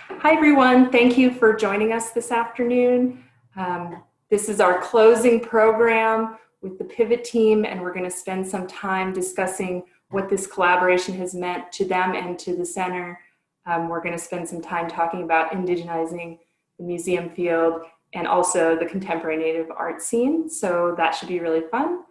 Hi, everyone. Thank you for joining us this afternoon. This is our closing program with the Pivot team, and we're going to spend some time discussing what this collaboration has meant to them and to the center. We're going to spend some time talking about indigenizing the museum field and also the contemporary native art scene. So that should be really fun.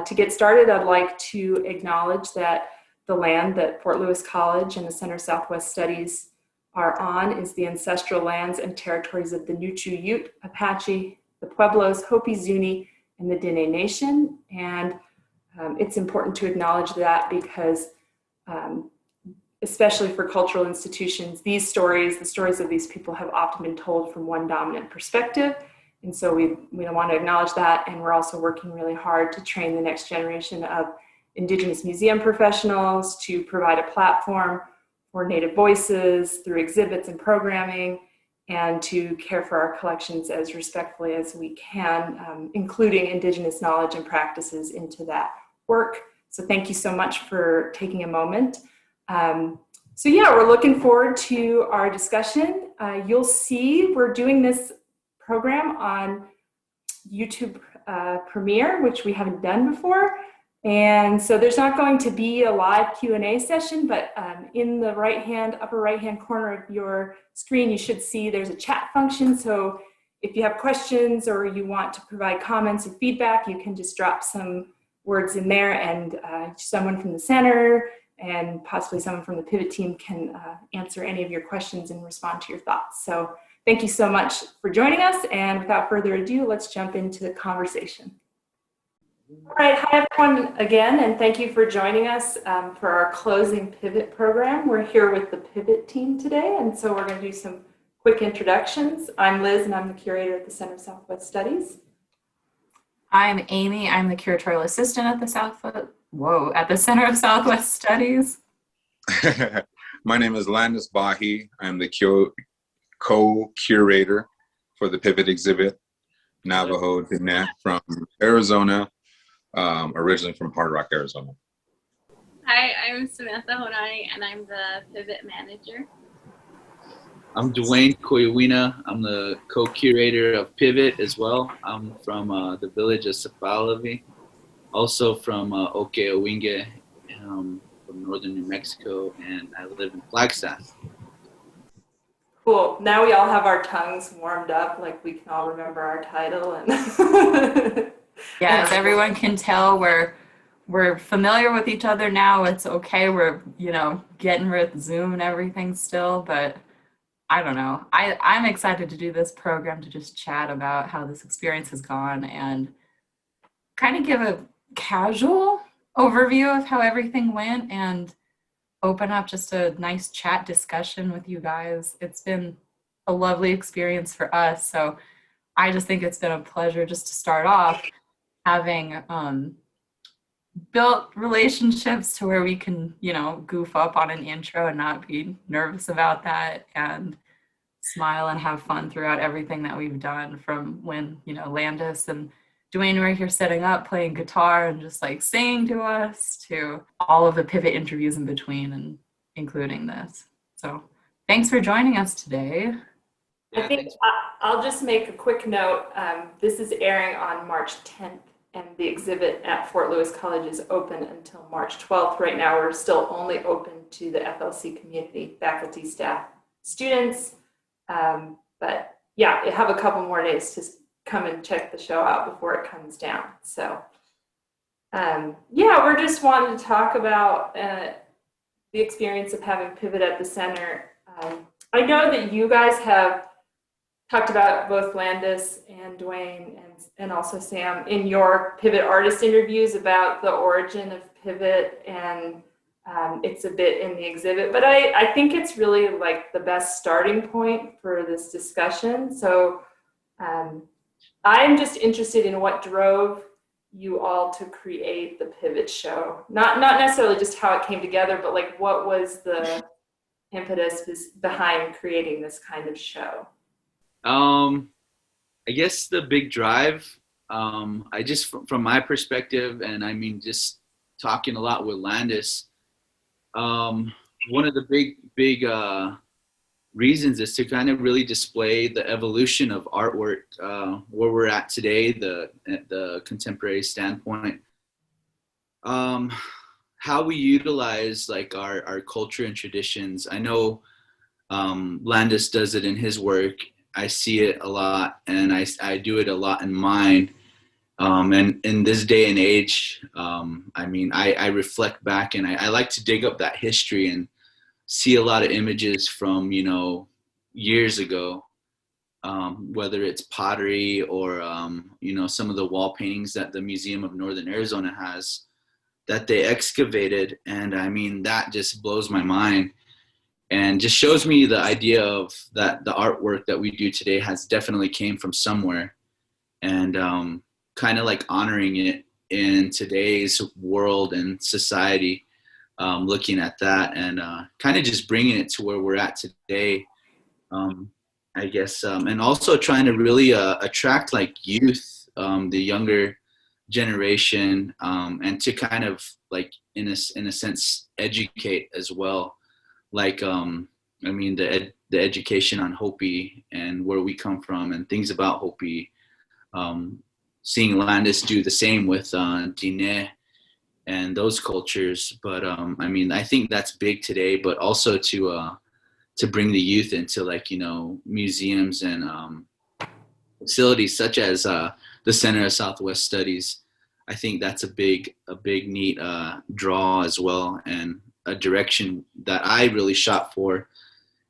To get started, I'd like to acknowledge that the land that Fort Lewis College and the Center Southwest Studies are on is the ancestral lands and territories of the Nuchu Ute, Apache, the Pueblos, Hopi, Zuni, and the Dene Nation. And it's important to acknowledge that because especially for cultural institutions, these stories, the stories of these people have often been told from one dominant perspective. And so we want to acknowledge that. And we're also working really hard to train the next generation of Indigenous museum professionals to provide a platform for Native voices through exhibits and programming, and to care for our collections as respectfully as we can, including Indigenous knowledge and practices into that work. So thank you so much for taking a moment. So yeah, we're looking forward to our discussion. You'll see we're doing this program on YouTube Premiere, which we haven't done before. And so there's not going to be a live Q&A session, but in the upper right-hand corner of your screen, you should see there's a chat function. So if you have questions or you want to provide comments or feedback, you can just drop some words in there, and someone from the center and possibly someone from the Pivot team can answer any of your questions and respond to your thoughts. So thank you so much for joining us. And without further ado, let's jump into the conversation. All right, hi everyone again, and thank you for joining us for our closing Pivot program. We're here with the Pivot team today, and so we're going to do some quick introductions. I'm Liz, and I'm the curator at the Center of Southwest Studies. I'm Amy. I'm the curatorial assistant at the Center of Southwest Studies. My name is Landis Bahi. I'm the co-curator for the Pivot exhibit, Navajo Diné from Arizona. Originally from Hard Rock, Arizona. Hi, I'm Samantha Honani, and I'm the Pivot manager. I'm Dwayne Koiwina. I'm the co-curator of Pivot as well. I'm from the village of Sapalavi, also from Okeowinge, from northern New Mexico, and I live in Flagstaff. Cool. Now we all have our tongues warmed up, like we can all remember our title. And yeah, as everyone can tell, we're familiar with each other now. It's okay. We're, getting with Zoom and everything still, but I don't know. I'm excited to do this program to just chat about how this experience has gone and kind of give a casual overview of how everything went and open up just a nice chat discussion with you guys. It's been a lovely experience for us. So I just think it's been a pleasure just to start off having built relationships to where we can, goof up on an intro and not be nervous about that, and smile and have fun throughout everything that we've done, from when, Landis and Dwayne were here setting up, playing guitar and just like singing to us, to all of the Pivot interviews in between and including this. So thanks for joining us today. I think I'll just make a quick note. This is airing on March 10th. And the exhibit at Fort Lewis College is open until March 12th. Right now, we're still only open to the FLC community, faculty, staff, students. But yeah, you have a couple more days to come and check the show out before it comes down. So yeah, we're just wanting to talk about the experience of having Pivot at the center. I know that you guys have talked about, both Landis and Dwayne and also Sam, in your Pivot artist interviews, about the origin of Pivot, and it's a bit in the exhibit, but I think it's really like the best starting point for this discussion. So I'm just interested in what drove you all to create the Pivot show. Not necessarily just how it came together, but like what was the impetus behind creating this kind of show? I guess the big drive, I just, from my perspective, and I mean, just talking a lot with Landis, one of the big reasons is to kind of really display the evolution of artwork, where we're at today, the contemporary standpoint, how we utilize like our culture and traditions. I know Landis does it in his work. I see it a lot, and I do it a lot in mine. And in this day and age, I mean, I reflect back, and I like to dig up that history and see a lot of images from, you know, years ago, whether it's pottery or, you know, some of the wall paintings that the Museum of Northern Arizona has that they excavated. And I mean, that just blows my mind and just shows me the idea of that the artwork that we do today has definitely came from somewhere, and kind of like honoring it in today's world and society, looking at that and kind of just bringing it to where we're at today, I guess, and also trying to really attract like youth, the younger generation, and to kind of like in a sense educate as well, like I mean the education on Hopi and where we come from and things about Hopi, seeing Landis do the same with Diné and those cultures. But I mean, I think that's big today, but also to bring the youth into, like, you know, museums and facilities such as the Center of Southwest Studies. I think that's a big neat draw as well, and a direction that I really shot for,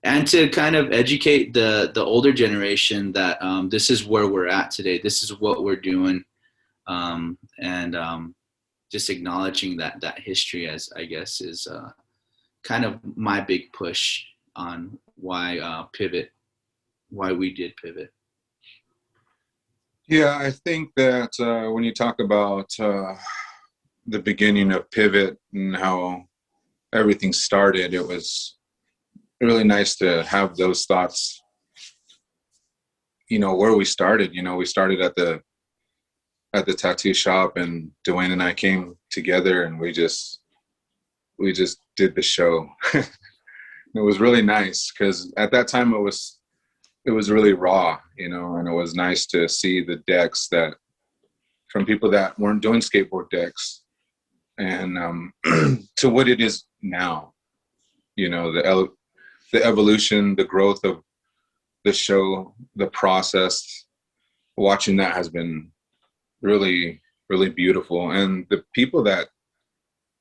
and to kind of educate the older generation that this is where we're at today. This is what we're doing, and just acknowledging that history, as I guess is kind of my big push on why why we did Pivot. Yeah, I think that when you talk about the beginning of Pivot and how everything started, it was really nice to have those thoughts, you know, where we started. You know, we started at the tattoo shop, and Dwayne and I came together, and we just did the show. It was really nice because at that time it was really raw, you know, and it was nice to see the decks that from people that weren't doing skateboard decks, and to what it is now, you know, the evolution, the growth of the show, the process. Watching that has been really, really beautiful, and the people that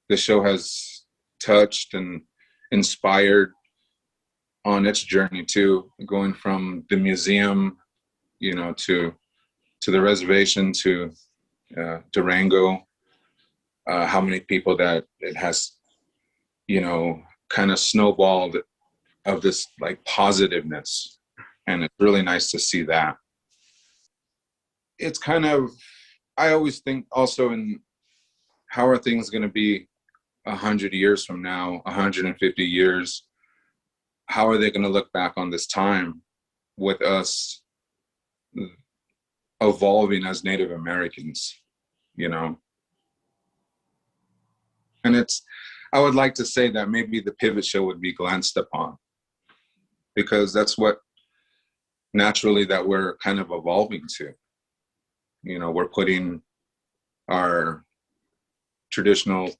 the show has touched and inspired on its journey too, going from the museum, you know, to the reservation, to Durango, how many people that it has, you know, kind of snowballed of this like positiveness, and it's really nice to see that. It's kind of, I always think also in how are things going to be 100 years from now, 150 years, how are they going to look back on this time with us evolving as Native Americans, you know? And I would like to say that maybe the Pivot show would be glanced upon, because that's what naturally that we're kind of evolving to. You know, we're putting our traditional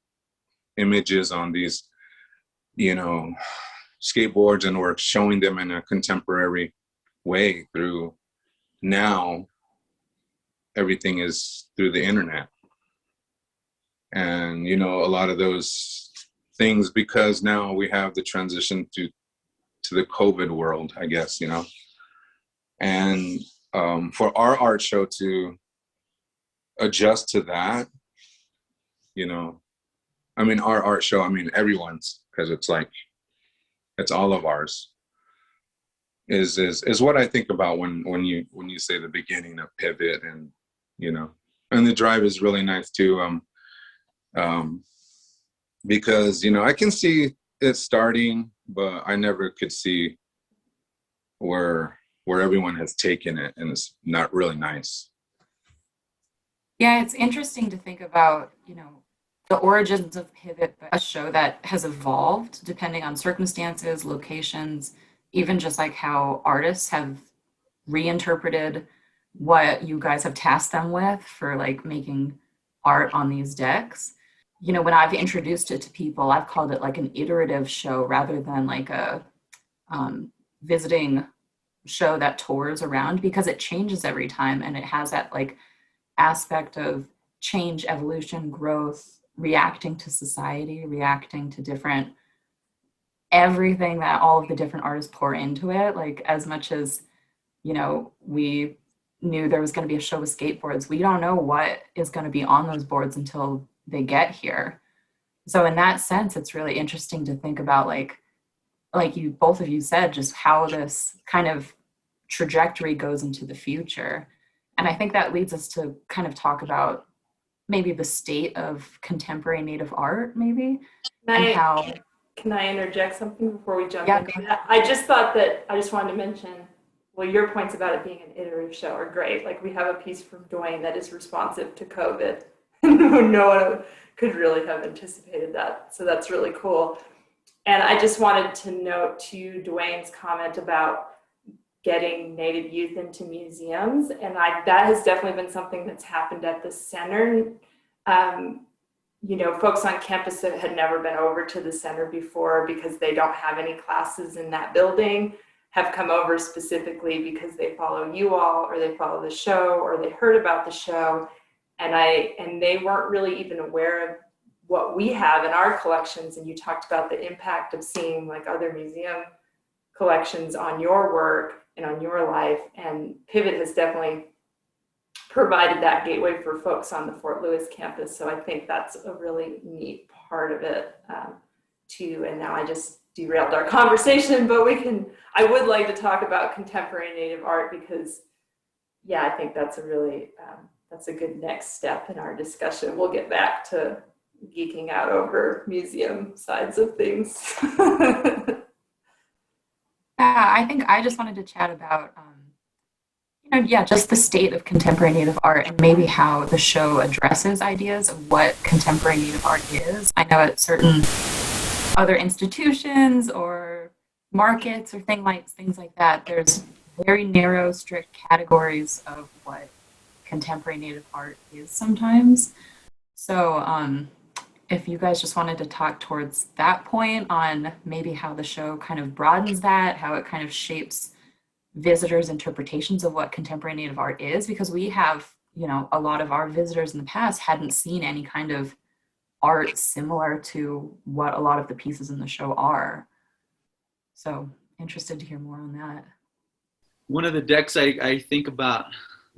images on these, you know, skateboards, and we're showing them in a contemporary way through, now everything is through the internet. And, you know, a lot of those things, because now we have the transition to the COVID world, I guess, you know. And for our art show to adjust to that, you know, I mean, our art show, I mean, everyone's, because it's like, it's all of ours, is what I think about when you say the beginning of Pivot. And, you know, and the drive is really nice too, because, you know, I can see it starting, but I never could see where everyone has taken it, and it's not really nice. Yeah, it's interesting to think about, you know, the origins of Pivot, a show that has evolved depending on circumstances, locations, even just like how artists have reinterpreted what you guys have tasked them with for like making art on these decks. You know, when I've introduced it to people, I've called it like an iterative show rather than like a visiting show that tours around, because it changes every time and it has that like aspect of change, evolution, growth, reacting to society, reacting to different everything that all of the different artists pour into it. Like as much as, you know, we knew there was going to be a show with skateboards, we don't know what is going to be on those boards until they get here. So in that sense, it's really interesting to think about like you both of you said, just how this kind of trajectory goes into the future. And I think that leads us to kind of talk about maybe the state of contemporary Native art, maybe, and how. Can I interject something before we jump Yeah, into that? I just thought that I just wanted to mention, well, your points about it being an iterative show are great. Like we have a piece from Dwayne that is responsive to COVID. No one could really have anticipated that. So that's really cool. And I just wanted to note to Dwayne's comment about getting Native youth into museums. And that has definitely been something that's happened at the center. You know, folks on campus that had never been over to the center before because they don't have any classes in that building have come over specifically because they follow you all or they follow the show or they heard about the show. And they weren't really even aware of what we have in our collections. And you talked about the impact of seeing like other museum collections on your work and on your life. And Pivot has definitely provided that gateway for folks on the Fort Lewis campus. So I think that's a really neat part of it too. And now I just derailed our conversation, but I would like to talk about contemporary Native art because yeah, I think that's a really, that's a good next step in our discussion. We'll get back to geeking out over museum sides of things. Yeah, I think I just wanted to chat about, you know, yeah, just the state of contemporary Native art and maybe how the show addresses ideas of what contemporary Native art is. I know at certain other institutions or markets or things like that, there's very narrow, strict categories of what contemporary Native art is sometimes. So if you guys just wanted to talk towards that point on maybe how the show kind of broadens that, how it kind of shapes visitors' interpretations of what contemporary Native art is, because we have, you know, a lot of our visitors in the past hadn't seen any kind of art similar to what a lot of the pieces in the show are. So interested to hear more on that. One of the decks I think about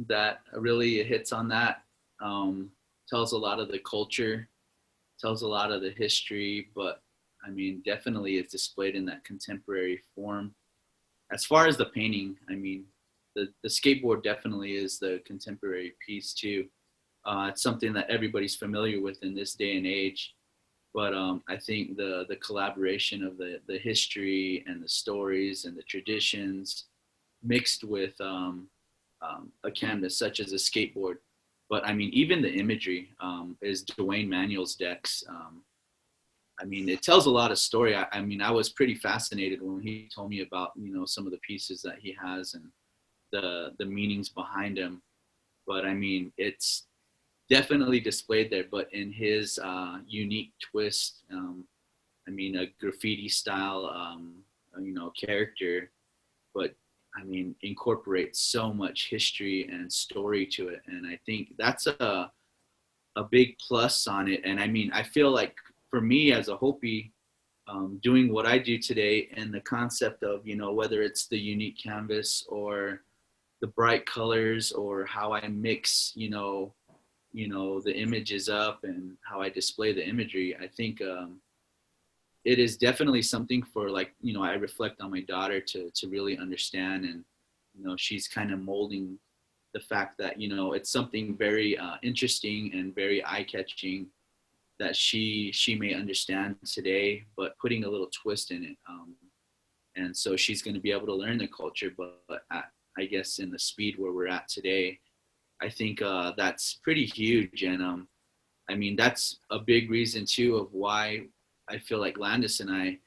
that really hits on that, tells a lot of the culture, tells a lot of the history, but I mean, definitely it's displayed in that contemporary form. As far as the painting, I mean, the skateboard definitely is the contemporary piece too. It's something that everybody's familiar with in this day and age, but I think the collaboration of the history and the stories and the traditions mixed with a canvas such as a skateboard. But I mean, even the imagery is Dwayne Manuel's decks. I mean, it tells a lot of story. I mean, I was pretty fascinated when he told me about, you know, some of the pieces that he has and the meanings behind them. But I mean, it's definitely displayed there, but in his unique twist. I mean, a graffiti style, you know, character, but I mean, incorporates so much history and story to it. And I think that's a big plus on it. And I mean, I feel like for me as a Hopi, doing what I do today and the concept of, you know, whether it's the unique canvas or the bright colors or how I mix, you know, the images up and how I display the imagery, I think it is definitely something for, like, you know, I reflect on my daughter to really understand. And, you know, she's kind of molding the fact that, you know, it's something very interesting and very eye-catching that she may understand today, but putting a little twist in it. And so she's going to be able to learn the culture, but I guess in the speed where we're at today, I think that's pretty huge. And I mean, that's a big reason too of why I feel like Landis and I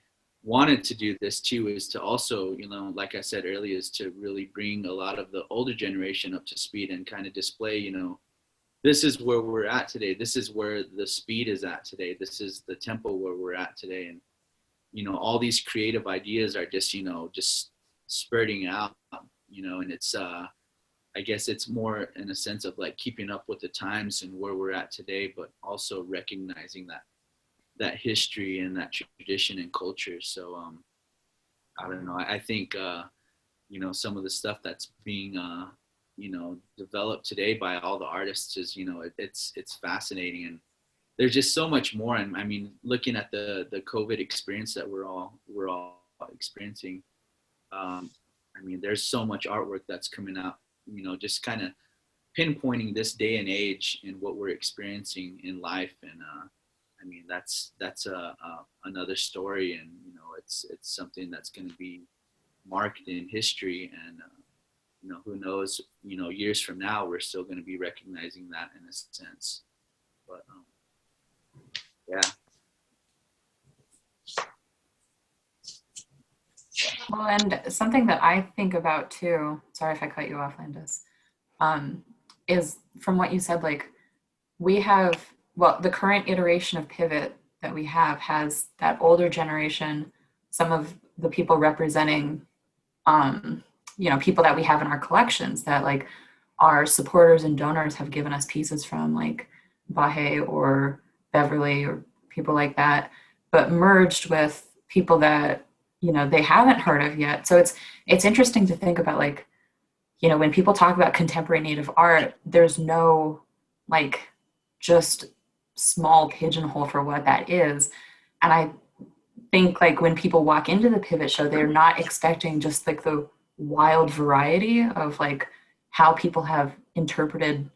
wanted to do this too is to also, like I said earlier, is to really bring a lot of the older generation up to speed and kind of display, this is where we're at today. This is where the speed is at today. This is the tempo where we're at today. And, all these creative ideas are just, just spurting out, and it's, I guess it's more in a sense of like keeping up with the times and where we're at today, but also recognizing that history and that tradition and culture. So, I don't know. I think, some of the stuff that's being, developed today by all the artists is, it's fascinating, and there's just so much more. And I mean, looking at the COVID experience that we're all experiencing, I mean, there's so much artwork that's coming out, just kind of pinpointing this day and age and what we're experiencing in life. And I mean, that's another story, and it's something that's going to be marked in history. And who knows, years from now, we're still going to be recognizing that in a sense. But yeah. Well, and something that I think about too, sorry if I cut you off, Landis, is from what you said, like we have, well, the current iteration of Pivot that we have has that older generation, some of the people representing, people that we have in our collections that like our supporters and donors have given us pieces from, like Bahe or Beverly or people like that, but merged with people that, they haven't heard of yet. So it's interesting to think about, like, when people talk about contemporary Native art, there's no like just small pigeonhole for what that is. And I think like when people walk into the Pivot show, they're not expecting just like the wild variety of like how people have interpreted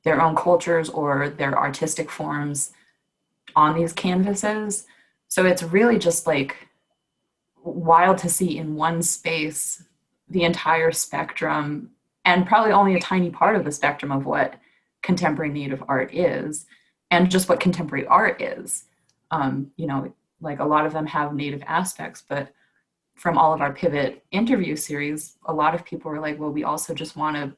their own cultures or their artistic forms on these canvases. So it's really just like wild to see in one space the entire spectrum, and probably only a tiny part of the spectrum of what contemporary Native art is, and just what contemporary art is. Like a lot of them have Native aspects, but from all of our Pivot interview series, a lot of people were like, well, we also just want to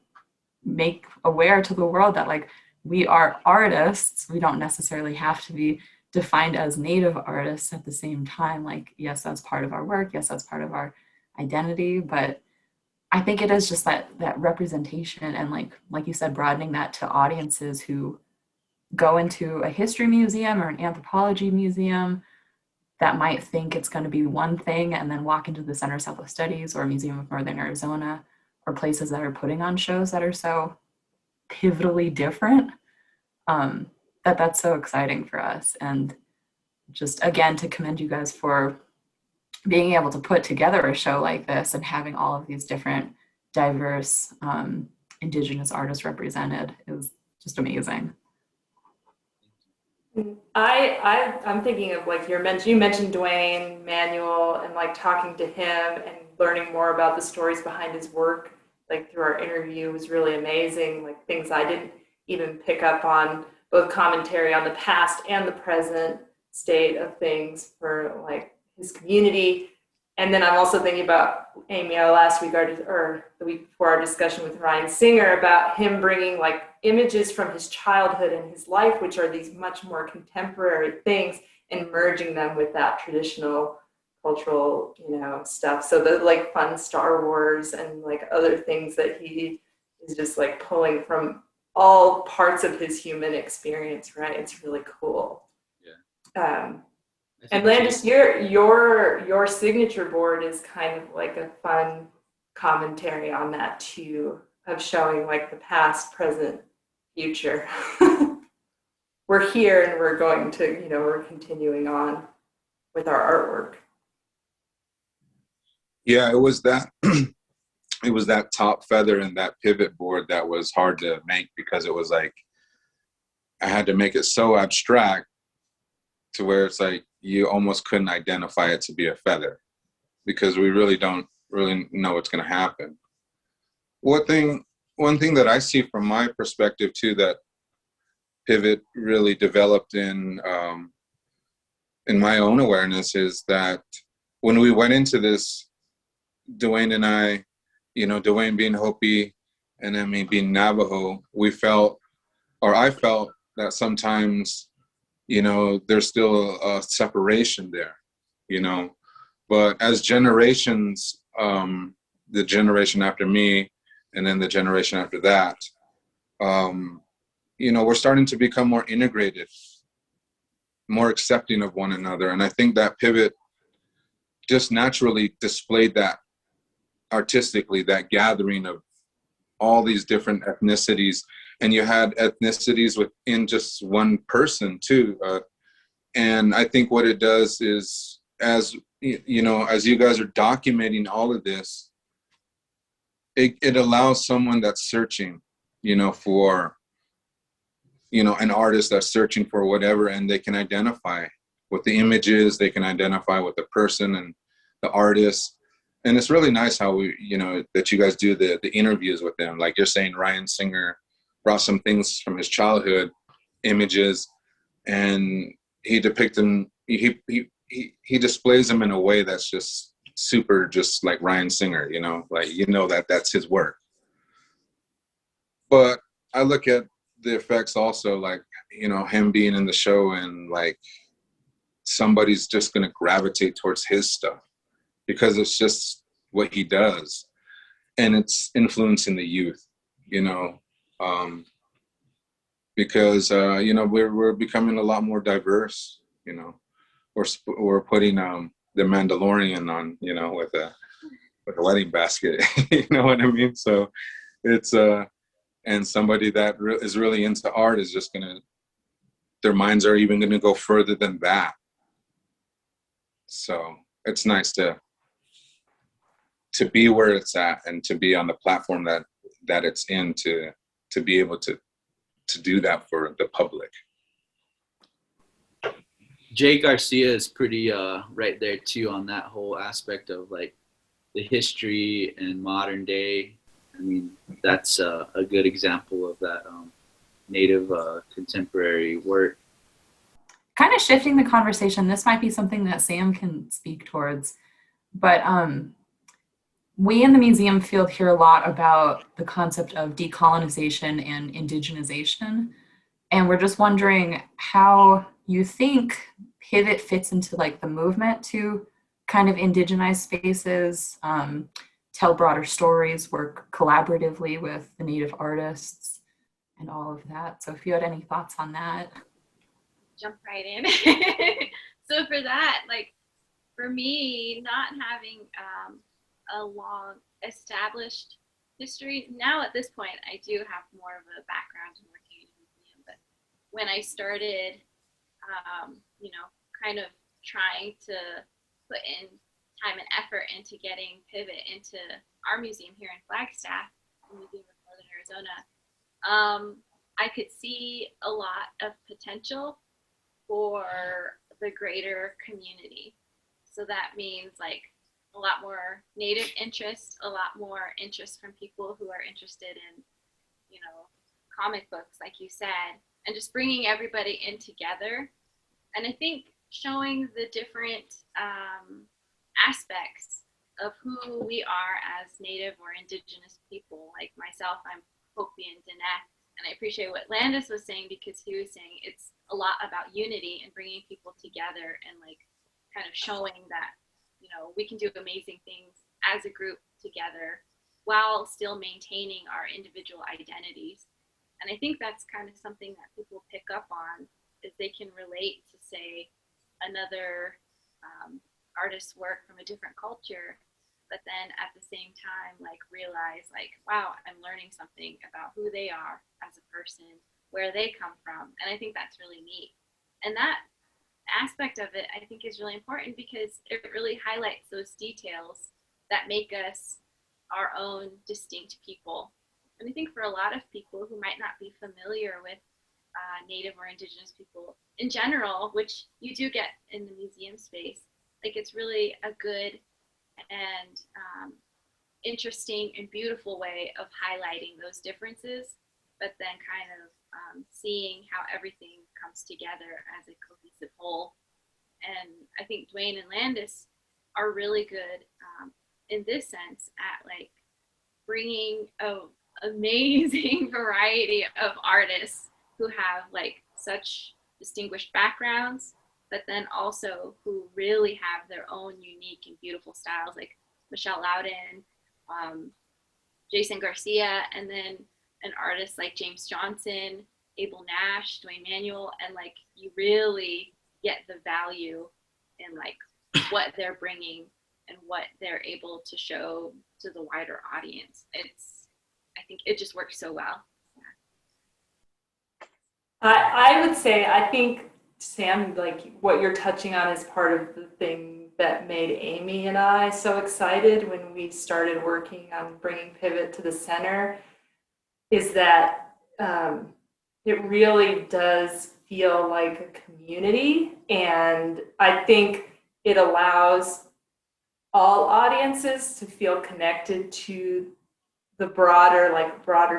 make aware to the world that like we are artists. We don't necessarily have to be defined as Native artists at the same time. Like, yes, that's part of our work. Yes, that's part of our identity. But I think it is just that representation, and like you said, broadening that to audiences who go into a history museum or an anthropology museum that might think it's going to be one thing, and then walk into the Center of Southwest Studies or Museum of Northern Arizona or places that are putting on shows that are so pivotally different. That's so exciting for us. And just again, to commend you guys for being able to put together a show like this and having all of these different diverse Indigenous artists represented is just amazing. I'm thinking of like you mentioned Dwayne Manuel, and like talking to him and learning more about the stories behind his work, like through our interview, was really amazing. Like things I didn't even pick up on, both commentary on the past and the present state of things for like his community. And then I'm also thinking about Amy last week, or the week before, our discussion with Ryan Singer about him bringing like images from his childhood and his life, which are these much more contemporary things, and merging them with that traditional cultural, stuff. So the like fun Star Wars and like other things that he is just like pulling from all parts of his human experience, right? It's really cool. Yeah. And Landis, your signature board is kind of like a fun commentary on that too, of showing like the past, present, future. We're here and we're going to, we're continuing on with our artwork. Yeah, it was that it was that top feather in that pivot board that was hard to make, because it was like I had to make it so abstract to where it's like you almost couldn't identify it to be a feather, because we really don't really know what's going to happen. One thing that I see from my perspective too, that Pivot really developed in my own awareness, is that when we went into this, Dwayne and I, you know, Dwayne being Hopi and then me being Navajo, we felt, or I felt that sometimes, you know, there's still a separation there, you know. But as generations, the generation after me and then the generation after that, you know, we're starting to become more integrated, more accepting of one another. And I think that pivot just naturally displayed that artistically, that gathering of all these different ethnicities. And you had ethnicities within just one person too. And I think what it does is, as you know, as you guys are documenting all of this, it allows someone that's searching, you know, for, you know, an artist that's searching for whatever, and they can identify with the images, they can identify with the person and the artist. And it's really nice how we, you know, that you guys do the interviews with them. Like you're saying, Ryan Singer brought some things from his childhood, images, and he depicts them, he displays them in a way that's just super, just like Ryan Singer, you know, like, you know, that's his work. But I look at the effects also, like, you know, him being in the show, and like somebody's just going to gravitate towards his stuff because it's just what he does, and it's influencing the youth, you know, because you know, we're becoming a lot more diverse, you know. We're putting the Mandalorian on, you know, with a wedding basket, you know what I mean? So it's and somebody that is really into art is just gonna, their minds are even gonna go further than that. So it's nice to be where it's at and to be on the platform that it's in, to be able to do that for the public. Jay Garcia is pretty right there too on that whole aspect of like the history and modern day. I mean, that's a good example of that native contemporary work. Kind of shifting the conversation, this might be something that Sam can speak towards, but we in the museum field hear a lot about the concept of decolonization and indigenization. And we're just wondering how you think Pivot fits into like the movement to kind of indigenize spaces, tell broader stories, work collaboratively with the Native artists and all of that. So if you had any thoughts on that. Jump right in. So for that, like for me, not having a long established history, now at this point, I do have more of a background in working in a museum, but when I started, you know, kind of trying to put in time and effort into getting Pivot into our museum here in Flagstaff, the Museum of Northern Arizona, I could see a lot of potential for the greater community. So that means like a lot more Native interest, a lot more interest from people who are interested in, you know, comic books, like you said, and just bringing everybody in together. And I think showing the different aspects of who we are as Native or Indigenous people. Like myself, I'm Hopi and Diné, and I appreciate what Landis was saying, because he was saying it's a lot about unity and bringing people together and like kind of showing that, you know, we can do amazing things as a group together while still maintaining our individual identities. And I think that's kind of something that people pick up on, is they can relate to, say, another artist's work from a different culture, but then at the same time, like realize like, wow, I'm learning something about who they are as a person, where they come from. And I think that's really neat. And that aspect of it, I think, is really important because it really highlights those details that make us our own distinct people. And I think for a lot of people who might not be familiar with Native or Indigenous people in general, which you do get in the museum space, like it's really a good and interesting and beautiful way of highlighting those differences, but then kind of seeing how everything comes together as a cohesive whole. And I think Dwayne and Landis are really good in this sense at like bringing a amazing variety of artists who have like such distinguished backgrounds, but then also who really have their own unique and beautiful styles, like Michelle Loudon, Jason Garcia, and then an artist like James Johnson, Abel Nash, Dwayne Manuel, and like you really get the value in like what they're bringing and what they're able to show to the wider audience. I think it just works so well. I would say, I think, Sam, like what you're touching on is part of the thing that made Amy and I so excited when we started working on bringing Pivot to the center, is that it really does feel like a community. And I think it allows all audiences to feel connected to the broader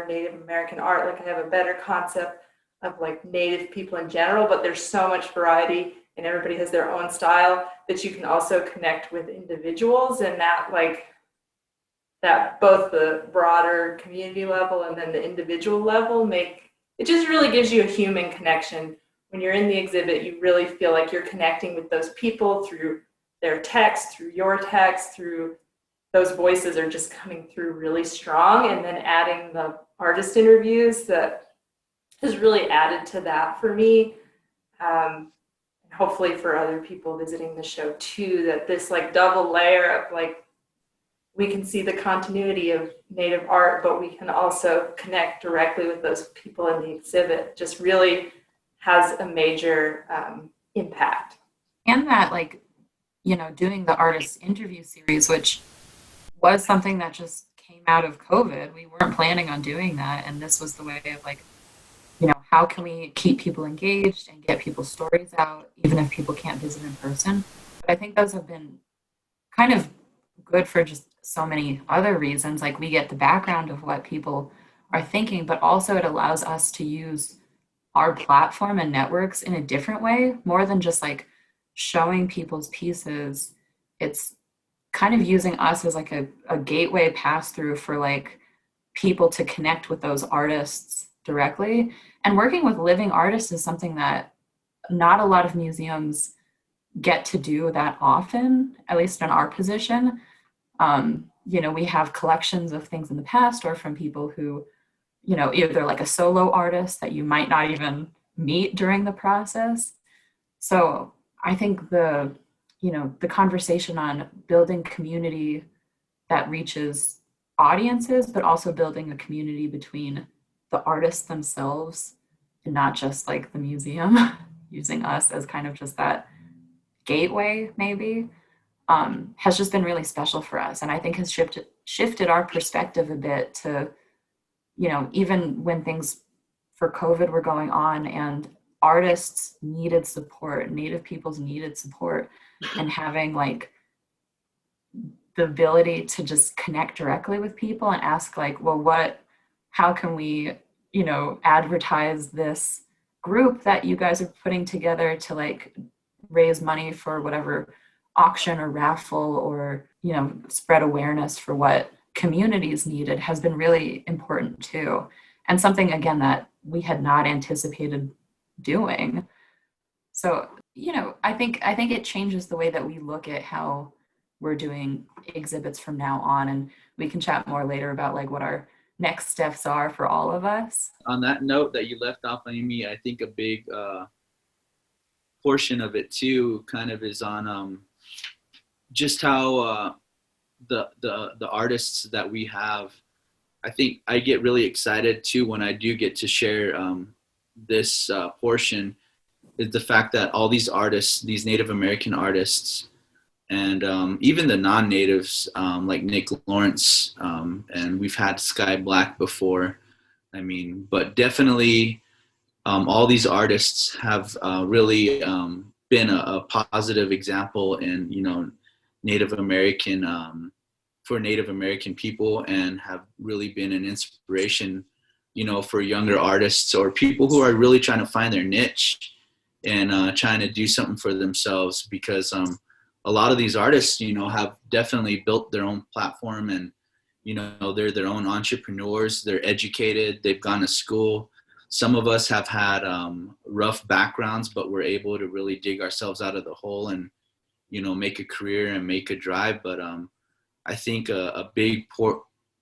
Native American art. Like I have a better concept of like Native people in general, but there's so much variety and everybody has their own style that you can also connect with individuals, and that both the broader community level and then the individual level it just really gives you a human connection. When you're in the exhibit, you really feel like you're connecting with those people through their text, through your text, through those voices are just coming through really strong. And then adding the artist interviews that has really added to that for me. And hopefully for other people visiting the show too, that this like double layer of like, we can see the continuity of Native art, but we can also connect directly with those people in the exhibit, just really has a major impact. And that, like, you know, doing the artist interview series, which was something that just came out of COVID. We weren't planning on doing that. And this was the way of like, you know, how can we keep people engaged and get people's stories out, even if people can't visit in person? But I think those have been kind of good for just so many other reasons. Like we get the background of what people are thinking, but also it allows us to use our platform and networks in a different way, more than just like showing people's pieces. It's kind of using us as like a gateway pass through for like people to connect with those artists directly. And working with living artists is something that not a lot of museums get to do that often, at least in our position. You know, we have collections of things in the past or from people who, you know, either like a solo artist that you might not even meet during the process. So I think the conversation on building community that reaches audiences, but also building a community between the artists themselves and not just like the museum using us as kind of just that gateway maybe, has just been really special for us. And I think has shifted our perspective a bit to, you know, even when things for COVID were going on and artists needed support, Native peoples needed support, and having like the ability to just connect directly with people and ask like, well, how can we, you know, advertise this group that you guys are putting together to like raise money for whatever auction or raffle or, you know, spread awareness for what communities needed, has been really important too. And something, again, that we had not anticipated doing. So, you know, I think it changes the way that we look at how we're doing exhibits from now on. And we can chat more later about like what our next steps are for all of us. On that note that you left off, Amy, I think a big portion of it too kind of is on just how the artists that we have. I think I get really excited too when I do get to share this portion, is the fact that all these artists, these Native American artists, and even the non-natives like Nick Lawrence, and we've had Sky Black before. I mean, but definitely all these artists have really been a positive example in, you know, Native American, for Native American people, and have really been an inspiration, you know, for younger artists or people who are really trying to find their niche and trying to do something for themselves. Because a lot of these artists, you know, have definitely built their own platform, and, you know, they're their own entrepreneurs. They're educated. They've gone to school. Some of us have had rough backgrounds, but we're able to really dig ourselves out of the hole and, you know, make a career and make a drive. But I think a big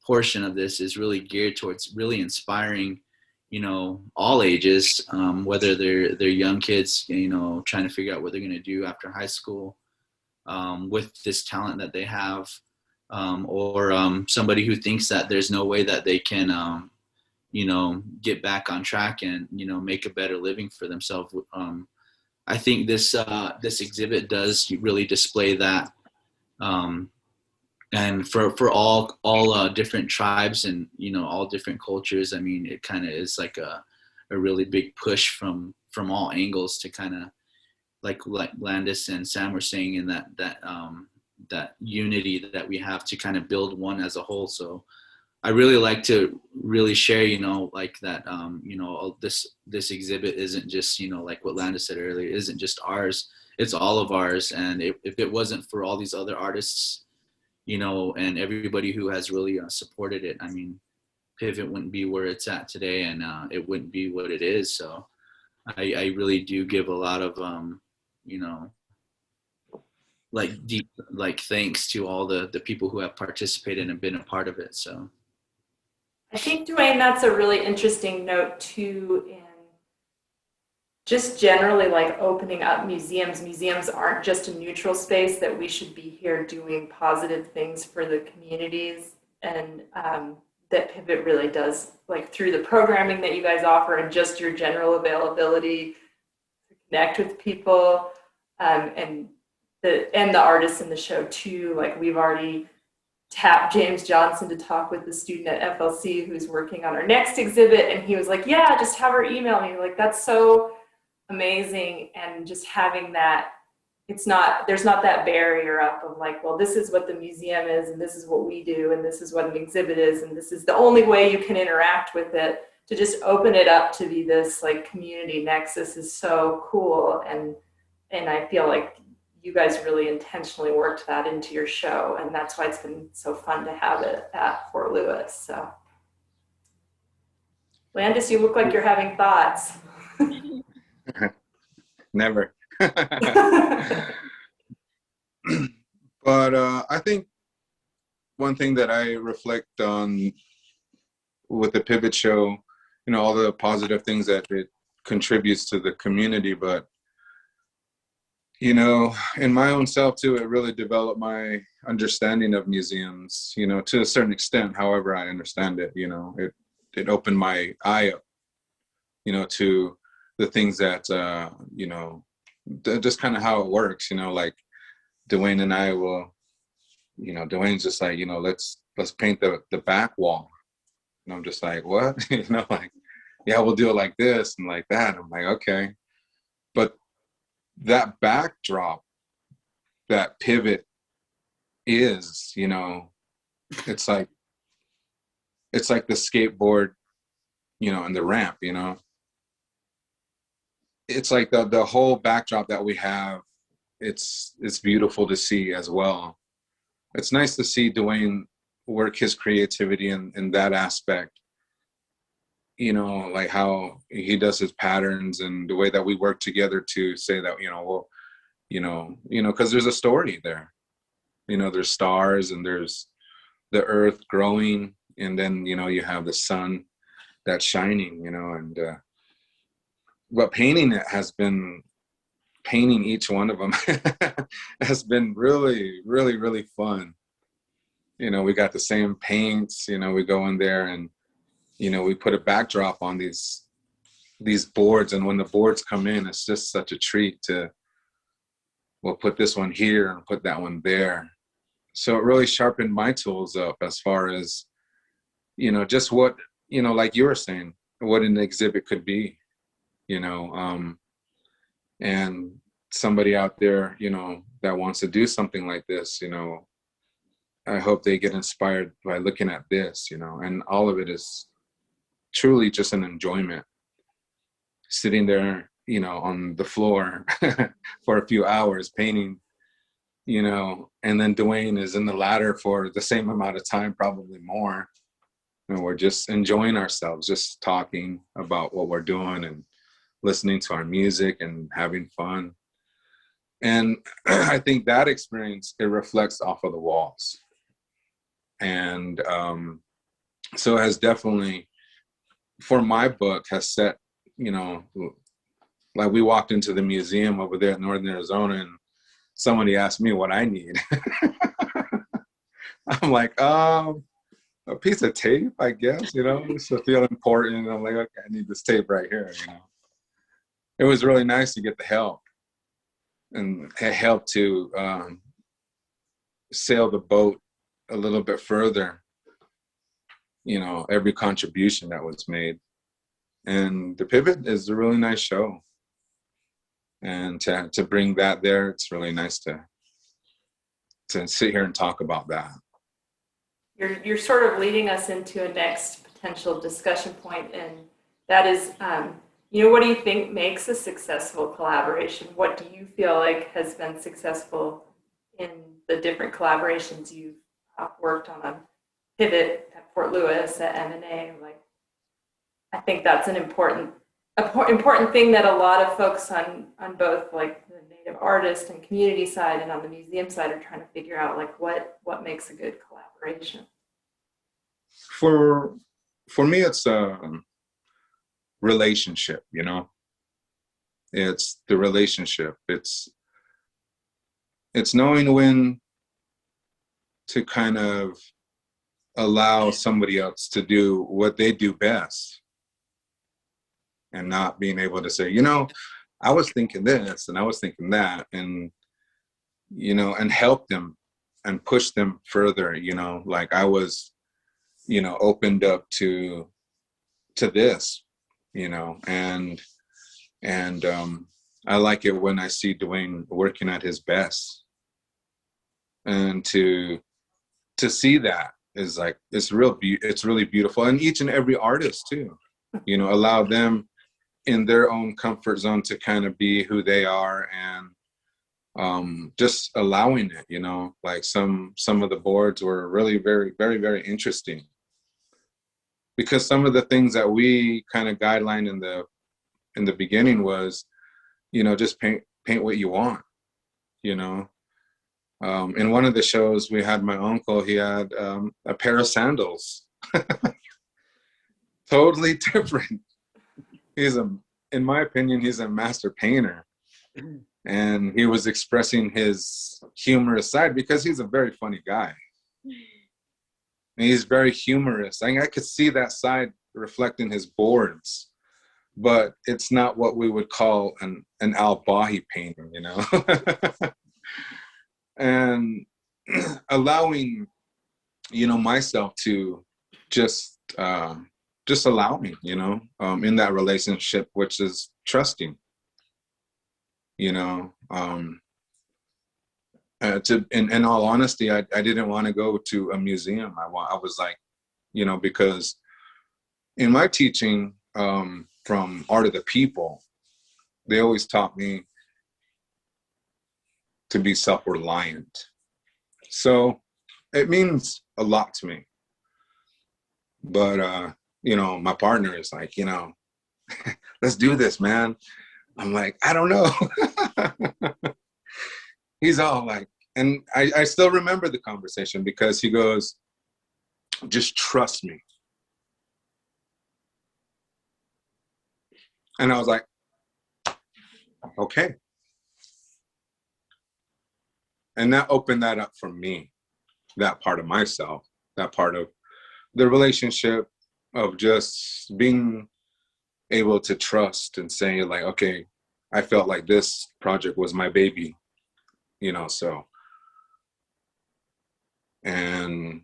portion of this is really geared towards really inspiring, you know, all ages, whether they're young kids, you know, trying to figure out what they're going to do after high school, with this talent that they have, or somebody who thinks that there's no way that they can, you know, get back on track and, you know, make a better living for themselves. I think this exhibit does really display that, and for all different tribes and, you know, all different cultures. I mean, it kind of is like a really big push from all angles to kind of, like Landis and Sam were saying, in that unity that we have to kind of build one as a whole. So I really like to really share, you know, like that, you know, this exhibit isn't just, you know, like what Landis said earlier, isn't just ours, it's all of ours. And if it wasn't for all these other artists, you know, and everybody who has really supported it, I mean, Pivot wouldn't be where it's at today, and it wouldn't be what it is. So I really do give a lot of, you know, like deep, like, thanks to all the people who have participated and been a part of it. So I think, Dwayne, that's a really interesting note too, in just generally like opening up museums. Museums aren't just a neutral space, that we should be here doing positive things for the communities, and that Pivot really does, like through the programming that you guys offer and just your general availability to connect with people, and the artists in the show too. Like, we've already tapped James Johnson to talk with the student at FLC who's working on our next exhibit, and he was like, yeah, just have her email me. Like, that's so amazing. And just having that, there's not that barrier up of like, well, this is what the museum is, and this is what we do, and this is what an exhibit is, and this is the only way you can interact with it. To just open it up to be this like community nexus is so cool. And I feel like you guys really intentionally worked that into your show, and that's why it's been so fun to have it at Fort Lewis. So Landis, you look like you're having thoughts. Never. But I think one thing that I reflect on with the Pivot show, you know, all the positive things that it contributes to the community, but, you know, in my own self too, it really developed my understanding of museums, you know, to a certain extent. However I understand it, you know, it opened my eye up, you know, to the things that, you know, just kind of how it works, you know, like Dwayne and I will, you know, Dwayne's just like, you know, let's paint the back wall. And I'm just like, what? You know, like, yeah, we'll do it like this and like that. I'm like, okay. But that backdrop, that Pivot is, you know, it's like the skateboard, you know, and the ramp, you know. It's like the whole backdrop that we have, it's beautiful to see as well. It's nice to see Dwayne work his creativity in that aspect, you know, like how he does his patterns and the way that we work together to say that, you know, well, you know, because there's a story there, you know, there's stars and there's the earth growing, and then, you know, you have the sun that's shining, you know, and but painting each one of them has been really, really, really fun. You know, we got the same paints, you know, we go in there and, you know, we put a backdrop on these boards, and when the boards come in, it's just such a treat to, we'll put this one here and put that one there. So it really sharpened my tools up as far as, you know, just what, you know, like you were saying, what an exhibit could be, you know, and somebody out there, you know, that wants to do something like this, you know, I hope they get inspired by looking at this, you know, and all of it is truly just an enjoyment. Sitting there, you know, on the floor for a few hours painting, you know, and then Dwayne is in the latter for the same amount of time, probably more. And we're just enjoying ourselves, just talking about what we're doing and listening to our music and having fun. And I think that experience, it reflects off of the walls. And so it has definitely, for my book, has set, you know, like we walked into the museum over there in Northern Arizona and somebody asked me what I need. I'm like, a piece of tape, I guess, you know, just to feel important. I'm like, okay, I need this tape right here, you know. It was really nice to get the help, and it helped to sail the boat a little bit further, you know, every contribution that was made. And the Pivot is a really nice show. And to bring that there, it's really nice to sit here and talk about that. You're sort of leading us into a next potential discussion point, and that is, you know, what do you think makes a successful collaboration? What do you feel like has been successful in the different collaborations you've worked on Pivot, at Fort Lewis, at M&A? Like, I think that's an important thing that a lot of folks on both like the Native artist and community side and on the museum side are trying to figure out, like, what makes a good collaboration. For me, it's a relationship, you know. It's the relationship. It's knowing when to kind of allow somebody else to do what they do best, and not being able to say, you know, I was thinking this and I was thinking that, and, you know, and help them and push them further, you know, like I was, you know, opened up to this, you know, and I like it when I see Dwayne working at his best, and to see that is like, it's really beautiful. And each and every artist too, you know, allow them in their own comfort zone to kind of be who they are, and just allowing it, you know, like some of the boards were really very, very, very interesting, because some of the things that we kind of guideline in the beginning was, you know, just paint what you want, you know. In one of the shows we had my uncle, he had a pair of sandals, totally different. In my opinion, he's a master painter, and he was expressing his humorous side because he's a very funny guy. And he's very humorous. I could see that side reflecting his boards, but it's not what we would call an al-Bahi painting, you know. And allowing, you know, myself to just allow me, you know, in that relationship, which is trusting, you know. In all honesty, I didn't want to go to a museum. I was like, you know, because in my teaching from Art of the People, they always taught me to be self-reliant. So it means a lot to me. But, you know, my partner is like, you know, let's do this, man. I'm like, I don't know. He's all like, and I still remember the conversation, because he goes, just trust me. And I was like, okay. And that opened that up for me, that part of myself, that part of the relationship, of just being able to trust and say, like, okay, I felt like this project was my baby, you know, so. And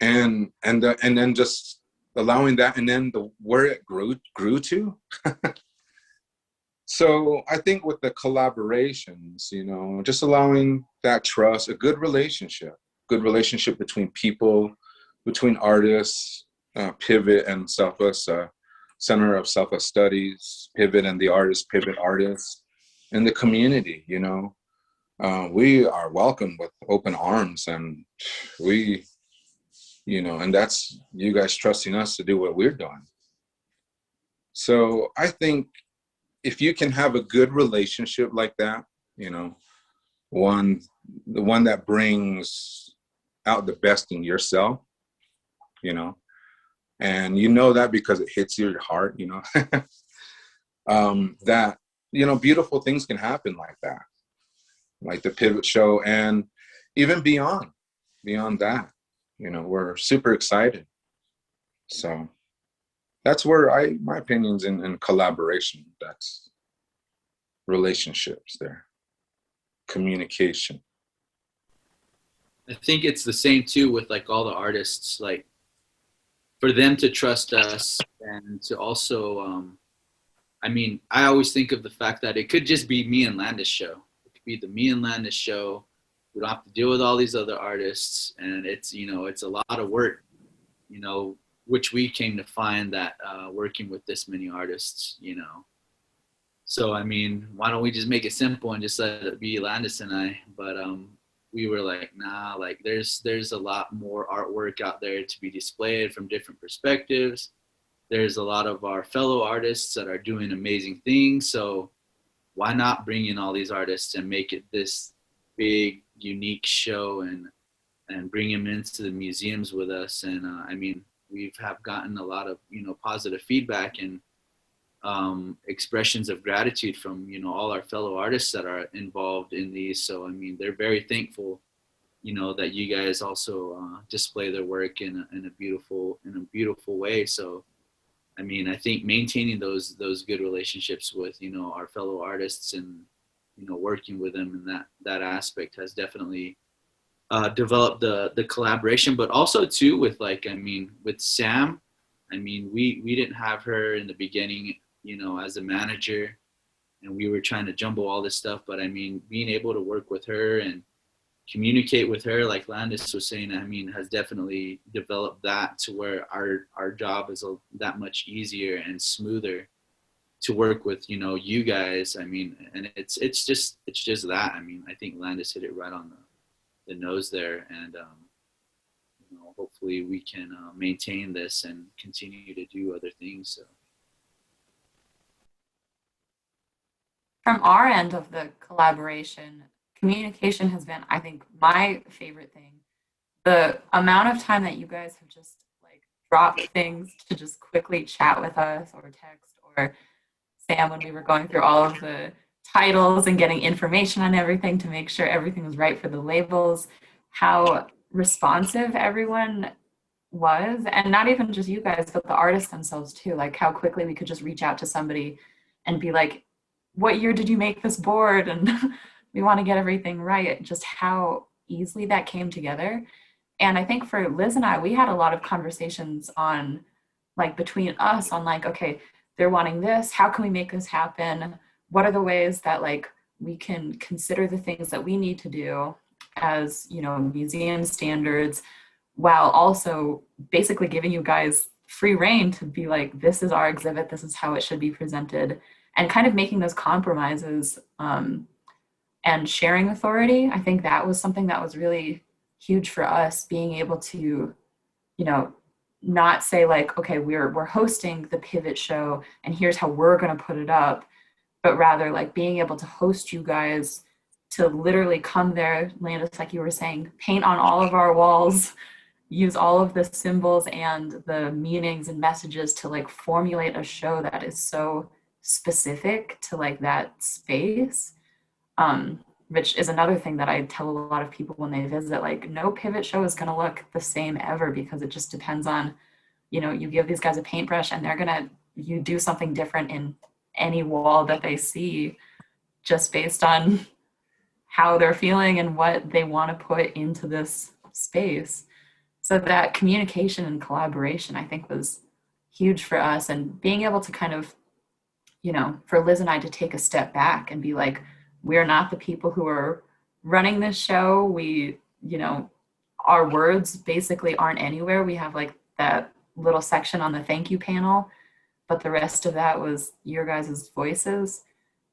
then just allowing that, and then where it grew to. So I think with the collaborations, you know, just allowing that trust, a good relationship between people, between artists, Pivot and Southwest Center of Southwest Studies, Pivot and the artists, Pivot artists, and the community, you know. we are welcome with open arms, and we, and that's you guys trusting us to do what we're doing. So I think if you can have a good relationship like that, the one that brings out the best in yourself, and that because it hits your heart, that, beautiful things can happen like that, like the Pivot Show, and even beyond that, we're super excited. So that's where my opinion's in collaboration. That's relationships there, communication. I think it's the same too with like all the artists, like for them to trust us and to also, I always think of the fact that it could just be me and Landis show. It could be the me and Landis show. We don't have to deal with all these other artists, and it's a lot of work, which we came to find that working with this many artists, So why don't we just make it simple and just let it be Landis and I? But we were like, nah, like there's a lot more artwork out there to be displayed from different perspectives. There's a lot of our fellow artists that are doing amazing things. So why not bring in all these artists and make it this big, unique show and bring them into the museums with us? And we've gotten a lot of, positive feedback and expressions of gratitude from, all our fellow artists that are involved in these. So, they're very thankful, that you guys also display their work in a beautiful way. So, I think maintaining those good relationships with, our fellow artists and, working with them in that aspect has definitely developed the collaboration, but also too with with Sam, we didn't have her in the beginning, as a manager, and we were trying to jumble all this stuff, but being able to work with her and communicate with her, like Landis was saying, has definitely developed that to where our job is that much easier and smoother to work with, you guys. And it's just that. I think Landis hit it right on the nose there, and hopefully we can maintain this and continue to do other things. So. From our end of the collaboration, communication has been, I think, my favorite thing. The amount of time that you guys have just dropped things to just quickly chat with us or text, or Sam when we were going through all of the titles and getting information on everything to make sure everything was right for the labels, how responsive everyone was, and not even just you guys, but the artists themselves too, like how quickly we could just reach out to somebody and be like, what year did you make this board? And we want to get everything right. Just how easily that came together. And I think for Liz and I, we had a lot of conversations on between us on okay, they're wanting this. How can we make this happen? What are the ways that we can consider the things that we need to do as, museum standards, while also basically giving you guys free reign to be this is our exhibit, this is how it should be presented, and kind of making those compromises and sharing authority. I think that was something that was really huge for us, being able to, not say okay, we're hosting the Pivot Show and here's how we're going to put it up, but rather being able to host you guys to literally come there, Landis, like you were saying, paint on all of our walls, use all of the symbols and the meanings and messages to formulate a show that is so specific to that space, which is another thing that I tell a lot of people when they visit, no Pivot Show is going to look the same ever, because it just depends on, you give these guys a paintbrush and you do something different in any wall that they see, just based on how they're feeling and what they want to put into this space. So that communication and collaboration, I think, was huge for us, and being able to kind of, for Liz and I to take a step back and be we're not the people who are running this show. We, our words basically aren't anywhere. We have that little section on the thank you panel, but the rest of that was your guys' voices.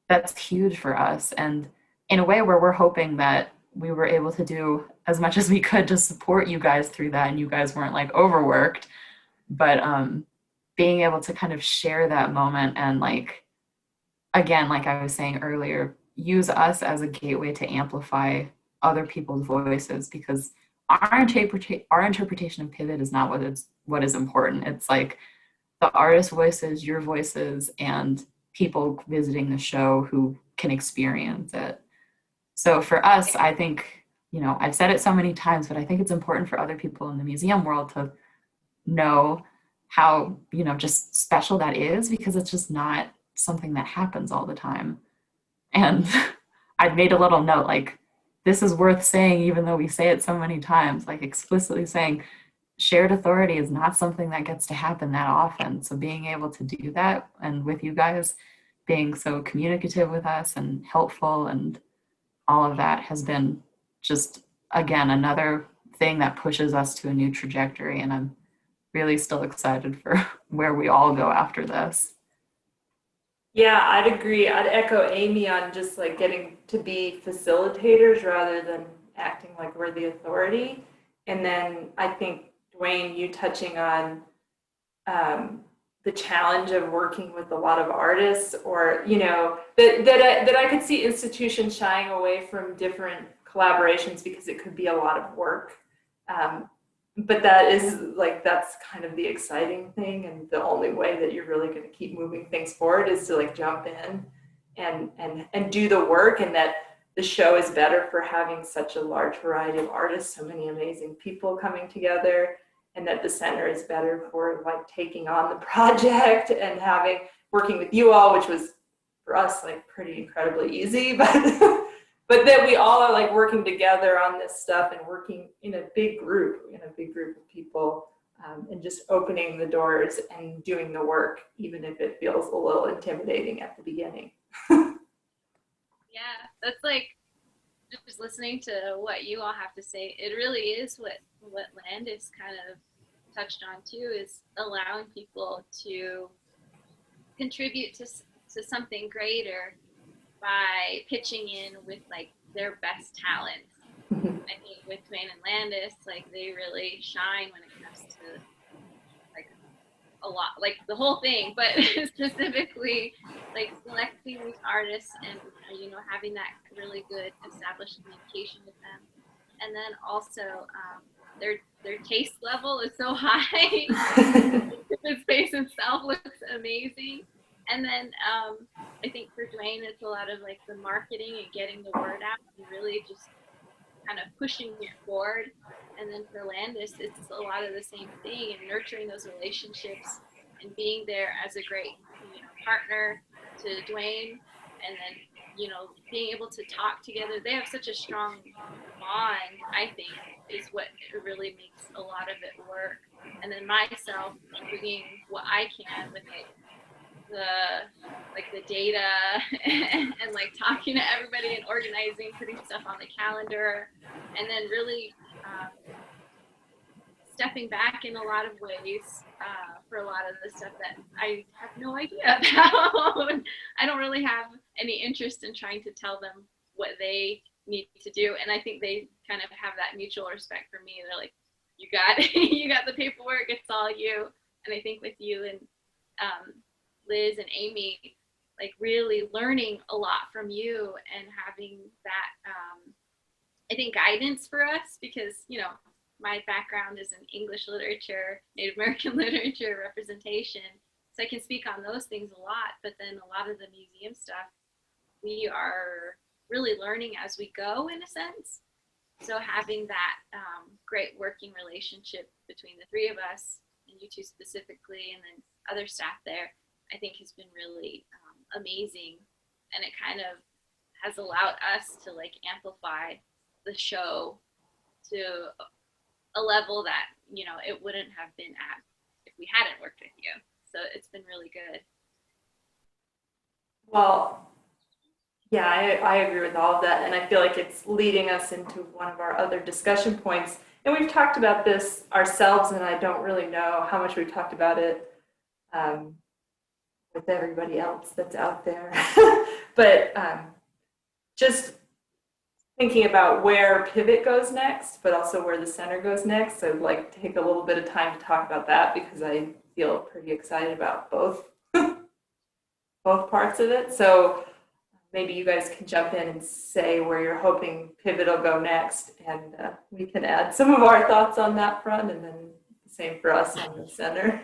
That's huge for us. And in a way where we're hoping that we were able to do as much as we could to support you guys through that, and you guys weren't like overworked, but being able to kind of share that moment and like, again, like I was saying earlier, use us as a gateway to amplify other people's voices, because our interpretation of pivot is not what is important. It's like the artist voices, your voices, and people visiting the show who can experience it. So for us, I think, you know, I've said it so many times, but I think it's important for other people in the museum world to know how, you know, just special that is, because it's just not something that happens all the time. And I've made a little note, like, this is worth saying, even though we say it so many times, like explicitly saying shared authority is not something that gets to happen that often. So being able to do that, and with you guys being so communicative with us and helpful and all of that, has been just, again, another thing that pushes us to a new trajectory. And I'm really still excited for where we all go after this. Yeah, I'd agree. I'd echo Amy on just like getting to be facilitators rather than acting like we're the authority. And then I think, Dwayne, you touching on the challenge of working with a lot of artists, or, you know, that I could see institutions shying away from different collaborations because it could be a lot of work. But that is like, that's kind of the exciting thing, and the only way that you're really going to keep moving things forward is to like jump in and do the work, and that the show is better for having such a large variety of artists, so many amazing people coming together, and that the center is better for like taking on the project and working with you all, which was for us like pretty incredibly easy, but that we all are like working together on this stuff and working in a big group of people, and just opening the doors and doing the work, even if it feels a little intimidating at the beginning. Yeah, that's like, just listening to what you all have to say, it really is what Landis kind of touched on too, is allowing people to contribute to something greater by pitching in with like their best talents. I think with Dwayne and Landis, like they really shine when it comes to like a lot, like the whole thing, but specifically like selecting these artists and, you know, having that really good established communication with them. And then also their taste level is so high. The space itself looks amazing. And then I think for Dwayne, it's a lot of like the marketing and getting the word out and really just kind of pushing it forward. And then for Landis, it's a lot of the same thing, and nurturing those relationships and being there as a great, you know, partner to Dwayne, and then, you know, being able to talk together. They have such a strong bond, I think, is what really makes a lot of it work. And then myself bringing what I can with it, the data and like talking to everybody and organizing, putting stuff on the calendar, and then really stepping back in a lot of ways for a lot of the stuff that I have no idea about. I don't really have any interest in trying to tell them what they need to do, and I think they kind of have that mutual respect for me. They're like, you got the paperwork, it's all you. And I think with you and Liz and Amy, like really learning a lot from you and having that, I think, guidance for us, because, you know, my background is in English literature, Native American literature, representation. So I can speak on those things a lot, but then a lot of the museum stuff, we are really learning as we go, in a sense. So having that great working relationship between the three of us, and you two specifically, and then other staff there, I think has been really amazing. And it kind of has allowed us to like amplify the show to a level that, you know, it wouldn't have been at if we hadn't worked with you. So it's been really good. Well, yeah, I agree with all of that. And I feel like it's leading us into one of our other discussion points. And we've talked about this ourselves, and I don't really know how much we've talked about it with everybody else that's out there. But just thinking about where Pivot goes next, but also where the center goes next. I'd like to take a little bit of time to talk about that because I feel pretty excited about both parts of it. So maybe you guys can jump in and say where you're hoping Pivot will go next, and we can add some of our thoughts on that front, and then the same for us on the center.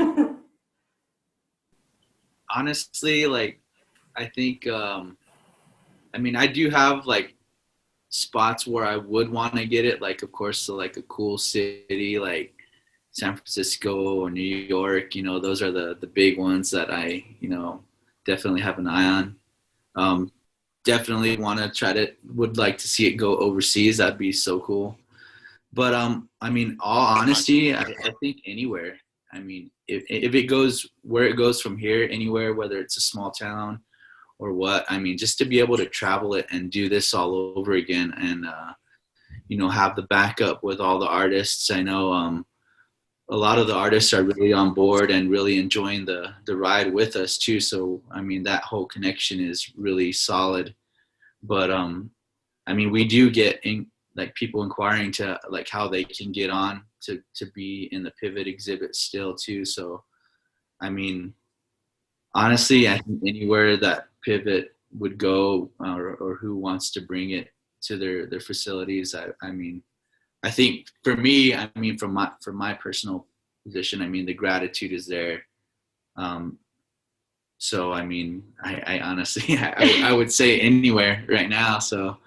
Honestly, like, I think, I mean, I do have like spots where I would want to get it, like, of course, so like a cool city like San Francisco or New York, you know, those are the big ones that I, you know, definitely have an eye on. Definitely want to would like to see it go overseas. That'd be so cool. But I mean, all honesty, I think anywhere. I mean, if it goes where it goes from here, anywhere, whether it's a small town or what, I mean, just to be able to travel it and do this all over again, and you know, have the backup with all the artists. I know a lot of the artists are really on board and really enjoying the ride with us too. So I mean, that whole connection is really solid. But I mean, we do get like people inquiring to like how they can get on to be in the Pivot exhibit still too. So I mean, honestly, I think anywhere that Pivot would go, or who wants to bring it to their facilities, I mean, I think for me, I mean, from my personal position, I mean, the gratitude is there. So I mean, I honestly, I would say anywhere right now. So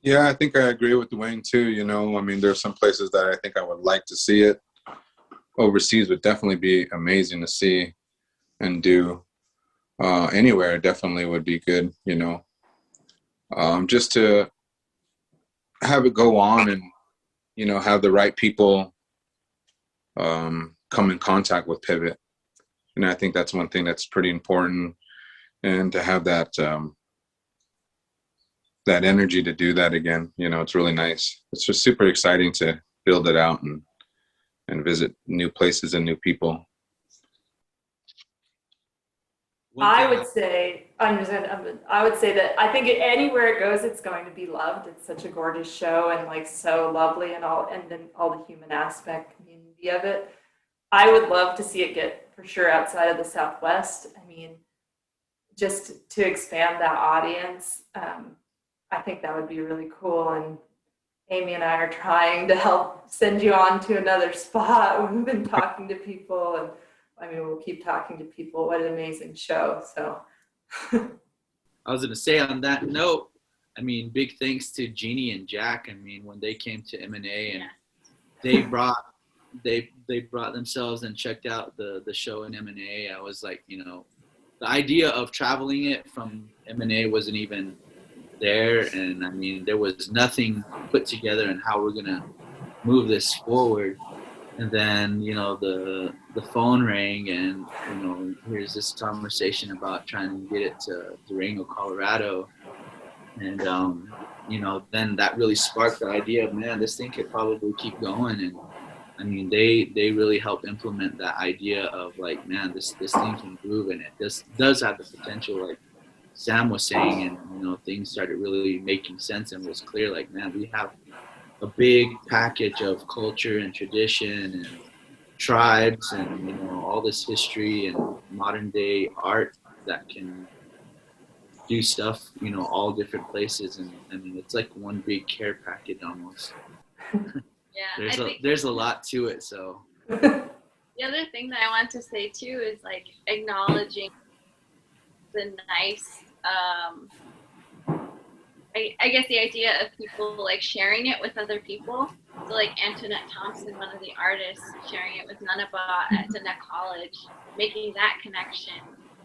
Yeah, I think I agree with Dwayne too. You know, I mean, there's some places that I think I would like to see it. Overseas would definitely be amazing to see and do. Anywhere definitely would be good, you know. Just to have it go on and, you know, have the right people come in contact with Pivot. And I think that's one thing that's pretty important. And to have that that energy to do that again, you know, it's really nice. It's just super exciting to build it out and visit new places and new people. I would say I would say that I think anywhere it goes, it's going to be loved. It's such a gorgeous show and like so lovely, and then all the human aspect community of it. I would love to see it get for sure outside of the Southwest. I mean, just to expand that audience, I think that would be really cool. And Amy and I are trying to help send you on to another spot. We've been talking to people, and I mean, we'll keep talking to people. What an amazing show. So I was going to say on that note, I mean, big thanks to Jeannie and Jack. I mean, when they came to M&A and they brought themselves and checked out the show in M&A, I was like, you know, the idea of traveling it from M&A wasn't even there. And I mean, there was nothing put together on how we're going to move this forward. And then, you know, the phone rang, and, you know, here's this conversation about trying to get it to Durango, Colorado. And, you know, then that really sparked the idea of, man, this thing could probably keep going. And I mean, they really helped implement that idea of like, man, this thing can move, and it does have the potential, like Sam was saying, and, you know, things started really making sense and was clear, like, man, we have a big package of culture and tradition and tribes and, you know, all this history and modern day art that can do stuff, you know, all different places. And I mean, it's like one big care package almost. Yeah, there's a lot to it. So the other thing that I want to say too is like acknowledging the nice, I guess the idea of people like sharing it with other people. So like Antoinette Thompson, one of the artists, sharing it with Nunaba at Diné College, making that connection,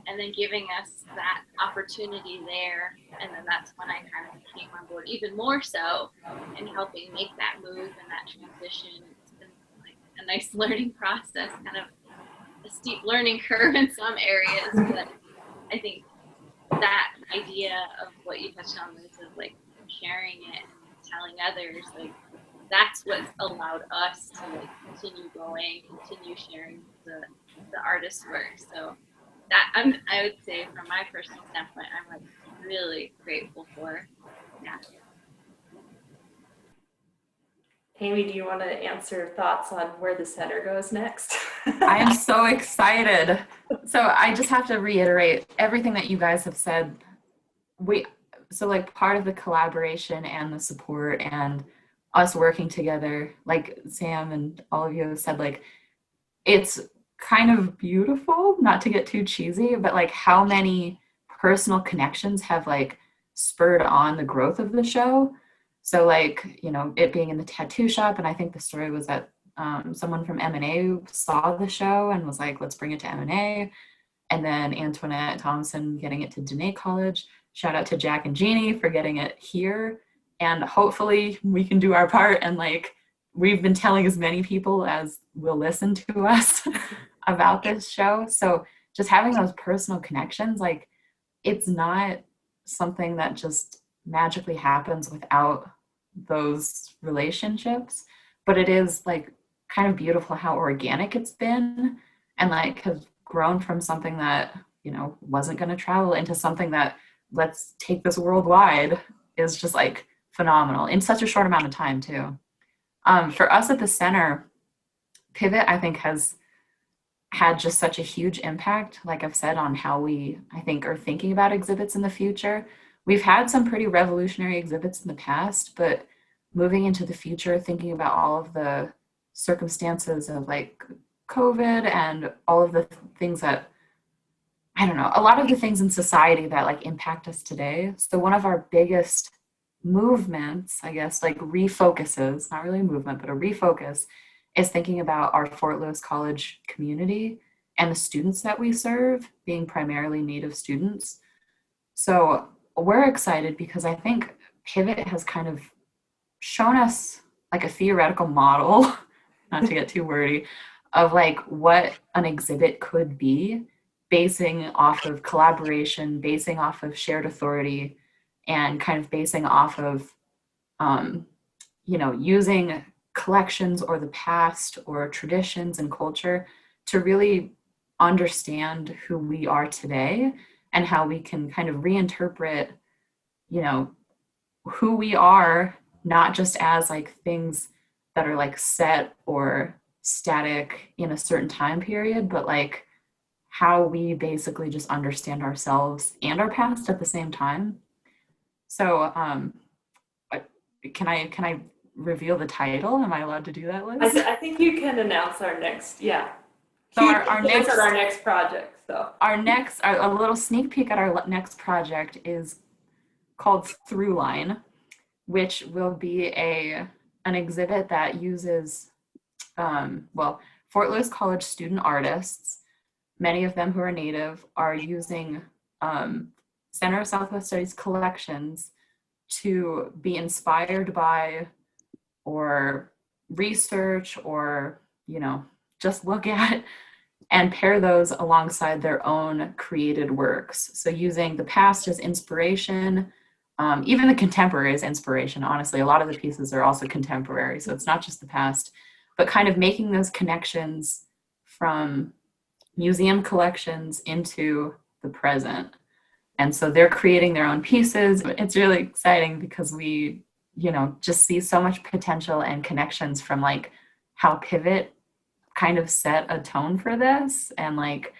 and then giving us that opportunity there. And then that's when I kind of came on board even more so in helping make that move and that transition. It's been like a nice learning process, kind of a steep learning curve in some areas, but I think that idea of what you touched on is of like sharing it and telling others, like that's what's allowed us to like continue going, continue sharing the artist's work. So that I would say from my personal standpoint, I'm like really grateful for. Yeah. Amy, do you want to answer thoughts on where the center goes next? I am so excited. So I just have to reiterate everything that you guys have said. So like part of the collaboration and the support and us working together, like Sam and all of you have said, like it's kind of beautiful, not to get too cheesy, but like how many personal connections have like spurred on the growth of the show. So like, you know, it being in the tattoo shop, and I think the story was that someone from M&A saw the show and was like, let's bring it to M&A. And then Antoinette Thompson getting it to Dene College. Shout out to Jack and Jeannie for getting it here. And hopefully we can do our part. And like, we've been telling as many people as will listen to us about this show. So just having those personal connections, like it's not something that just magically happens without those relationships, but it is like kind of beautiful how organic it's been and like has grown from something that, you know, wasn't going to travel into something that let's take this worldwide is just like phenomenal in such a short amount of time too. For us at the center, Pivot, I think, has had just such a huge impact, like I've said, on how we, I think, are thinking about exhibits in the future. We've had some pretty revolutionary exhibits in the past, but moving into the future, thinking about all of the circumstances of like COVID and all of the things that, I don't know, a lot of the things in society that like impact us today. So one of our biggest movements, I guess, like refocuses, not really a movement, but a refocus, is thinking about our Fort Lewis College community and the students that we serve, being primarily Native students. So we're excited because I think Pivot has kind of shown us like a theoretical model, not to get too wordy, of like what an exhibit could be, basing off of collaboration, basing off of shared authority, and kind of basing off of, you know, using collections or the past or traditions and culture to really understand who we are today and how we can kind of reinterpret, you know, who we are, not just as like things that are like set or static in a certain time period, but like how we basically just understand ourselves and our past at the same time. So can I reveal the title? Am I allowed to do that, Liz? I think you can announce our next, yeah. So our next project. So a little sneak peek at our next project is called Throughline, which will be an exhibit that uses Fort Lewis College student artists, many of them who are Native, are using Center of Southwest Studies collections to be inspired by or research or, you know, just look at and pair those alongside their own created works. So using the past as inspiration, even the contemporary as inspiration. Honestly, a lot of the pieces are also contemporary, so it's not just the past, but kind of making those connections from museum collections into the present. And so they're creating their own pieces. It's really exciting because we, you know, just see so much potential and connections from like how Pivot kind of set a tone for this and like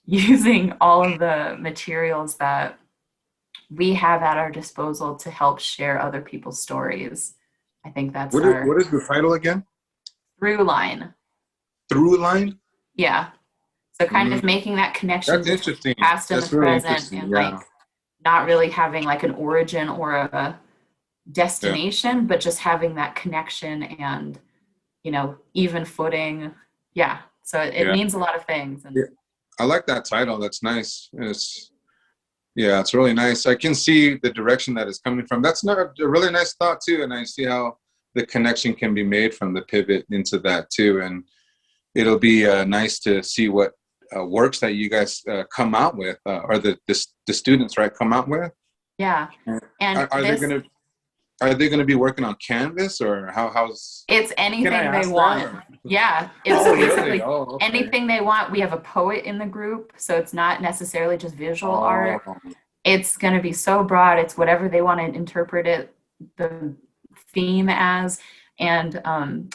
using all of the materials that we have at our disposal to help share other people's stories. I think that's what is the title again? Throughline. Throughline? Yeah. So kind of making that connection That's interesting. between past and That's the really present and yeah. like not really having like an origin or a destination, but just having that connection and, you know, even footing. Yeah. So it means a lot of things. And I like that title. That's nice. It's really nice. I can see the direction that it's coming from. That's not a really nice thought too. And I see how the connection can be made from the Pivot into that too. And it'll be nice to see what works that you guys come out with, or the students, right, come out with. Yeah. And are they gonna be working on canvas, or how's it's anything they want? Yeah, it's basically okay. anything they want. We have a poet in the group, so it's not necessarily just visual art. It's going to be so broad. It's whatever they want to interpret it, the theme as. and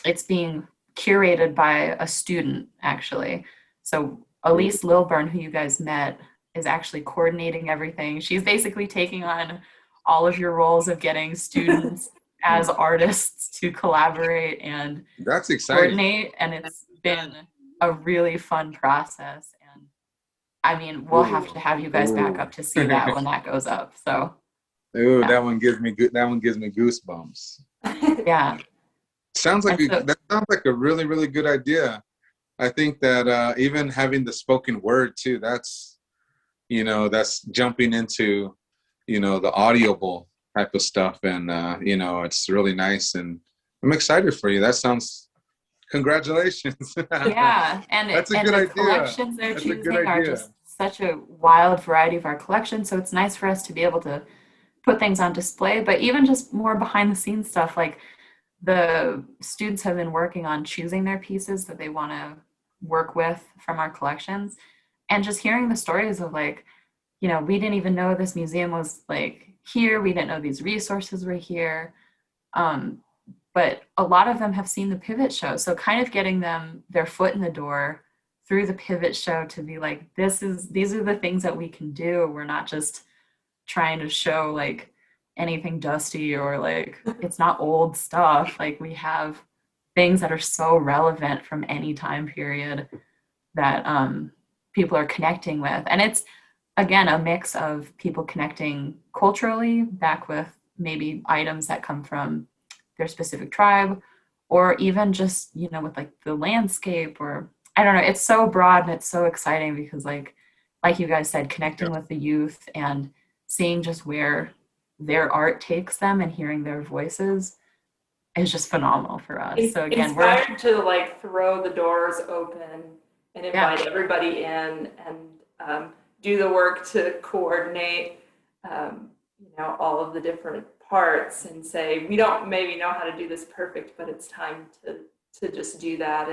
it's being curated by a student, actually. So Elise Lilburn, who you guys met, is actually coordinating everything. She's basically taking on all of your roles of getting students as artists to collaborate and That's exciting. coordinate, and it's been a really fun process. And I mean, we'll have to have you guys back up to see that when that goes up. So Ooh, yeah. that one gives me goosebumps. Yeah. Sounds like And so- that sounds like a really, really good idea. I think that even having the spoken word too, that's jumping into, the audible type of stuff. And, it's really nice. And I'm excited for you. That sounds, congratulations. Yeah, and That's a and good the idea. collections they're That's a good choosing are idea. just such a wild variety of our collection. So it's nice for us to be able to put things on display, but even just more behind the scenes stuff, like the students have been working on choosing their pieces that they want to work with from our collections, and just hearing the stories of like, we didn't even know this museum was like here. We didn't know these resources were here. But a lot of them have seen the Pivot show. So kind of getting them their foot in the door through the Pivot show to be like, these are the things that we can do. We're not just trying to show like anything dusty or like it's not old stuff. Like we have things that are so relevant from any time period that people are connecting with. And it's, again, a mix of people connecting culturally back with maybe items that come from their specific tribe, or even just, with like the landscape, or I don't know. It's so broad and it's so exciting because like you guys said, connecting with the youth and seeing just where their art takes them and hearing their voices is just phenomenal for us. So again, we're inspired to like throw the doors open and invite everybody in and do the work to coordinate, all of the different parts and say, we don't maybe know how to do this perfect, but it's time to just do that.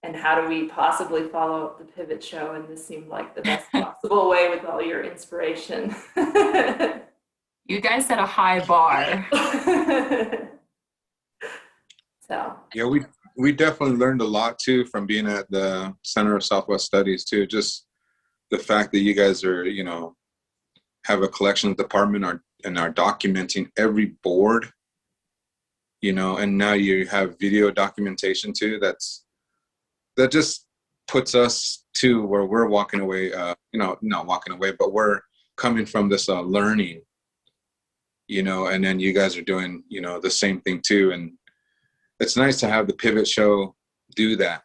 And how do we possibly follow up the Pivot show? And this seemed like the best possible way with all your inspiration. You guys set a high bar. So yeah, we definitely learned a lot too from being at the Center of Southwest Studies too. Just the fact that you guys are, have a collections department and are documenting every board, and now you have video documentation too. That just puts us to where we're walking away, not walking away, but we're coming from this learning, and then you guys are doing, the same thing too. And it's nice to have the Pivot show do that,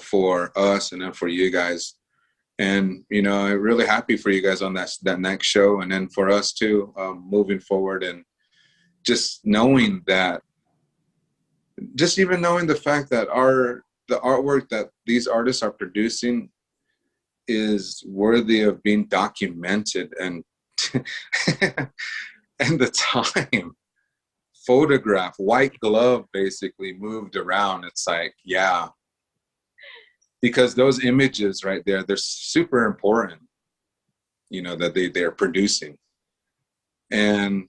for us and then for you guys. And, I'm really happy for you guys on that next show. And then for us too, moving forward, and just knowing that, just even knowing the fact that the artwork that these artists are producing is worthy of being documented and and the time photograph, white glove basically moved around. It's like, yeah, because those images right there, they're super important, that they're producing. And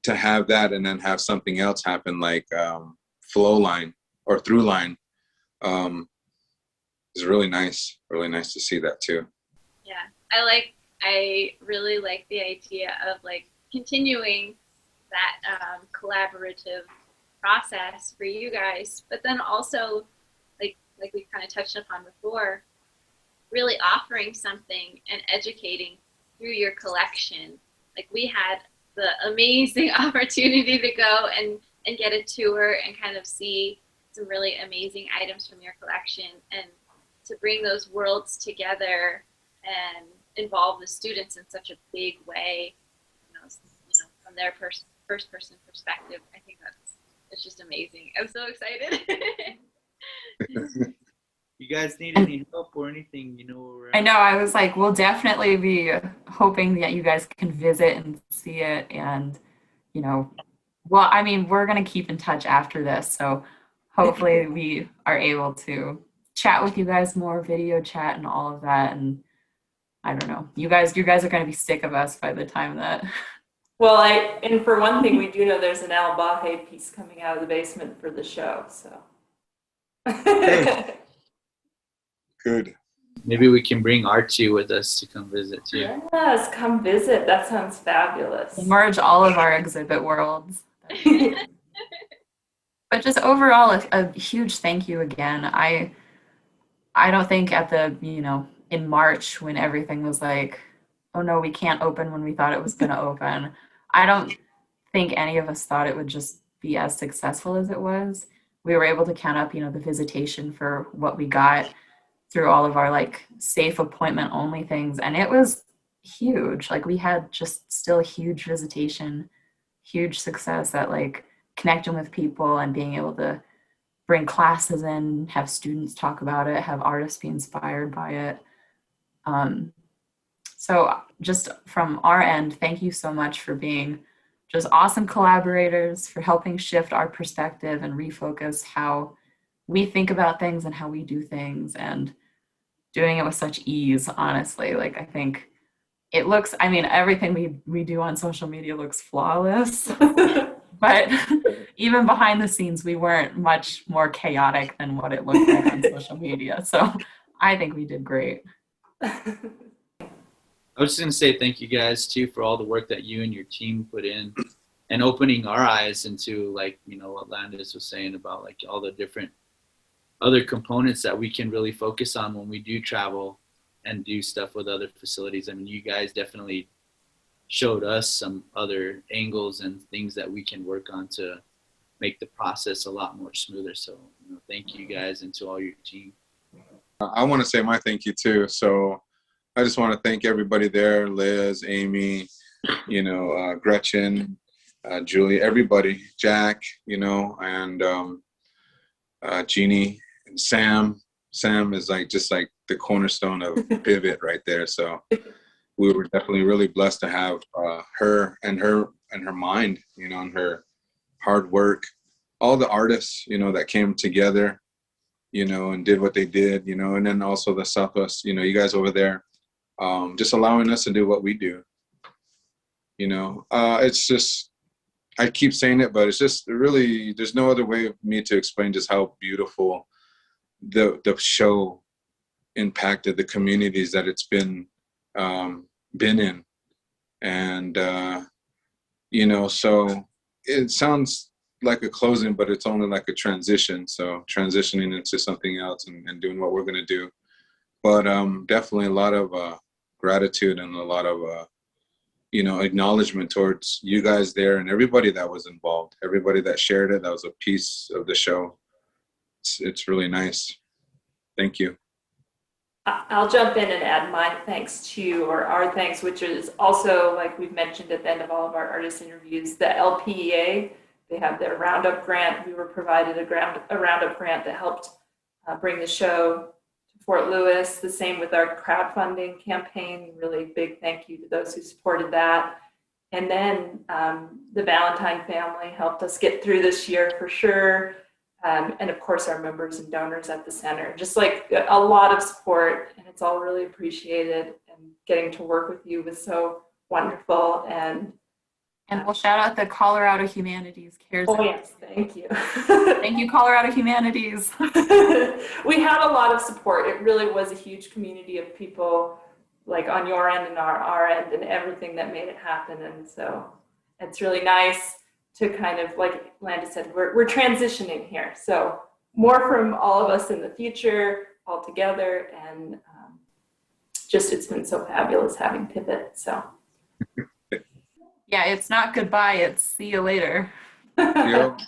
to have that and then have something else happen like flow line or through line is really nice to see that too. Yeah, I really like the idea of like continuing that collaborative process for you guys, but then also like we kind of touched upon before, really offering something and educating through your collection. Like we had the amazing opportunity to go and get a tour and kind of see some really amazing items from your collection, and to bring those worlds together and involve the students in such a big way, from their first person perspective. I think it's just amazing. I'm so excited. You guys need any help or anything, I know, I was like, we'll definitely be hoping that you guys can visit and see it. And, well, I mean, we're going to keep in touch after this. So hopefully we are able to chat with you guys more, video chat and all of that. And I don't know, you guys are going to be sick of us by the time that Well, and for one thing, we do know there's an Al Bahe piece coming out of the basement for the show, so. Good. Maybe we can bring Archie with us to come visit too. Yes, come visit. That sounds fabulous. Merge all of our exhibit worlds. But just overall, a huge thank you again. I don't think at the, in March when everything was like, oh no, we can't open when we thought it was going to open. I don't think any of us thought it would just be as successful as it was. We were able to count up, the visitation for what we got through all of our like safe appointment only things. And it was huge. Like we had just still huge visitation, huge success at like connecting with people and being able to bring classes in, have students talk about it, have artists be inspired by it. So just from our end, thank you so much for being just awesome collaborators, for helping shift our perspective and refocus how we think about things and how we do things, and doing it with such ease, honestly. Like I think it looks, everything we do on social media looks flawless, but even behind the scenes, we weren't much more chaotic than what it looked like on social media. So I think we did great. I was just going to say thank you guys too for all the work that you and your team put in and opening our eyes into like, what Landis was saying about like all the different other components that we can really focus on when we do travel and do stuff with other facilities. I mean, you guys definitely showed us some other angles and things that we can work on to make the process a lot more smoother. So, thank you guys and to all your team. I want to say my thank you too. So I just want to thank everybody there, Liz, Amy, Gretchen, Julie, everybody, Jack, and Jeannie and Sam. Sam is just like the cornerstone of Pivot right there. So we were definitely really blessed to have her and her mind, and her hard work, all the artists, that came together, and did what they did, and then also the Southwest, you guys over there, just allowing us to do what we do. It's just, I keep saying it, but it's just really, there's no other way of me to explain just how beautiful the show impacted the communities that it's been in. And, so it sounds like a closing, but it's only like a transition. So transitioning into something else and doing what we're going to do. But definitely a lot of gratitude and a lot of, acknowledgement towards you guys there and everybody that was involved, everybody that shared it, that was a piece of the show. It's really nice. Thank you. I'll jump in and add my thanks to, or our thanks, which is also, like we've mentioned at the end of all of our artist interviews, the LPEA. They have their Roundup grant. We were provided a Roundup grant that helped bring the show to Fort Lewis. The same with our crowdfunding campaign. Really big thank you to those who supported that. And then the Valentine family helped us get through this year for sure. And of course, our members and donors at the center. Just like a lot of support, and it's all really appreciated. And getting to work with you was so wonderful. And we'll shout out the Colorado Humanities Cares. Oh yes, thank you. Thank you, Colorado Humanities. We had a lot of support. It really was a huge community of people, like on your end and our end, and everything that made it happen. And so it's really nice to kind of, like Landis said, we're transitioning here. So more from all of us in the future, all together, and just it's been so fabulous having Pivot. So. Yeah, it's not goodbye, it's see you later. Yep.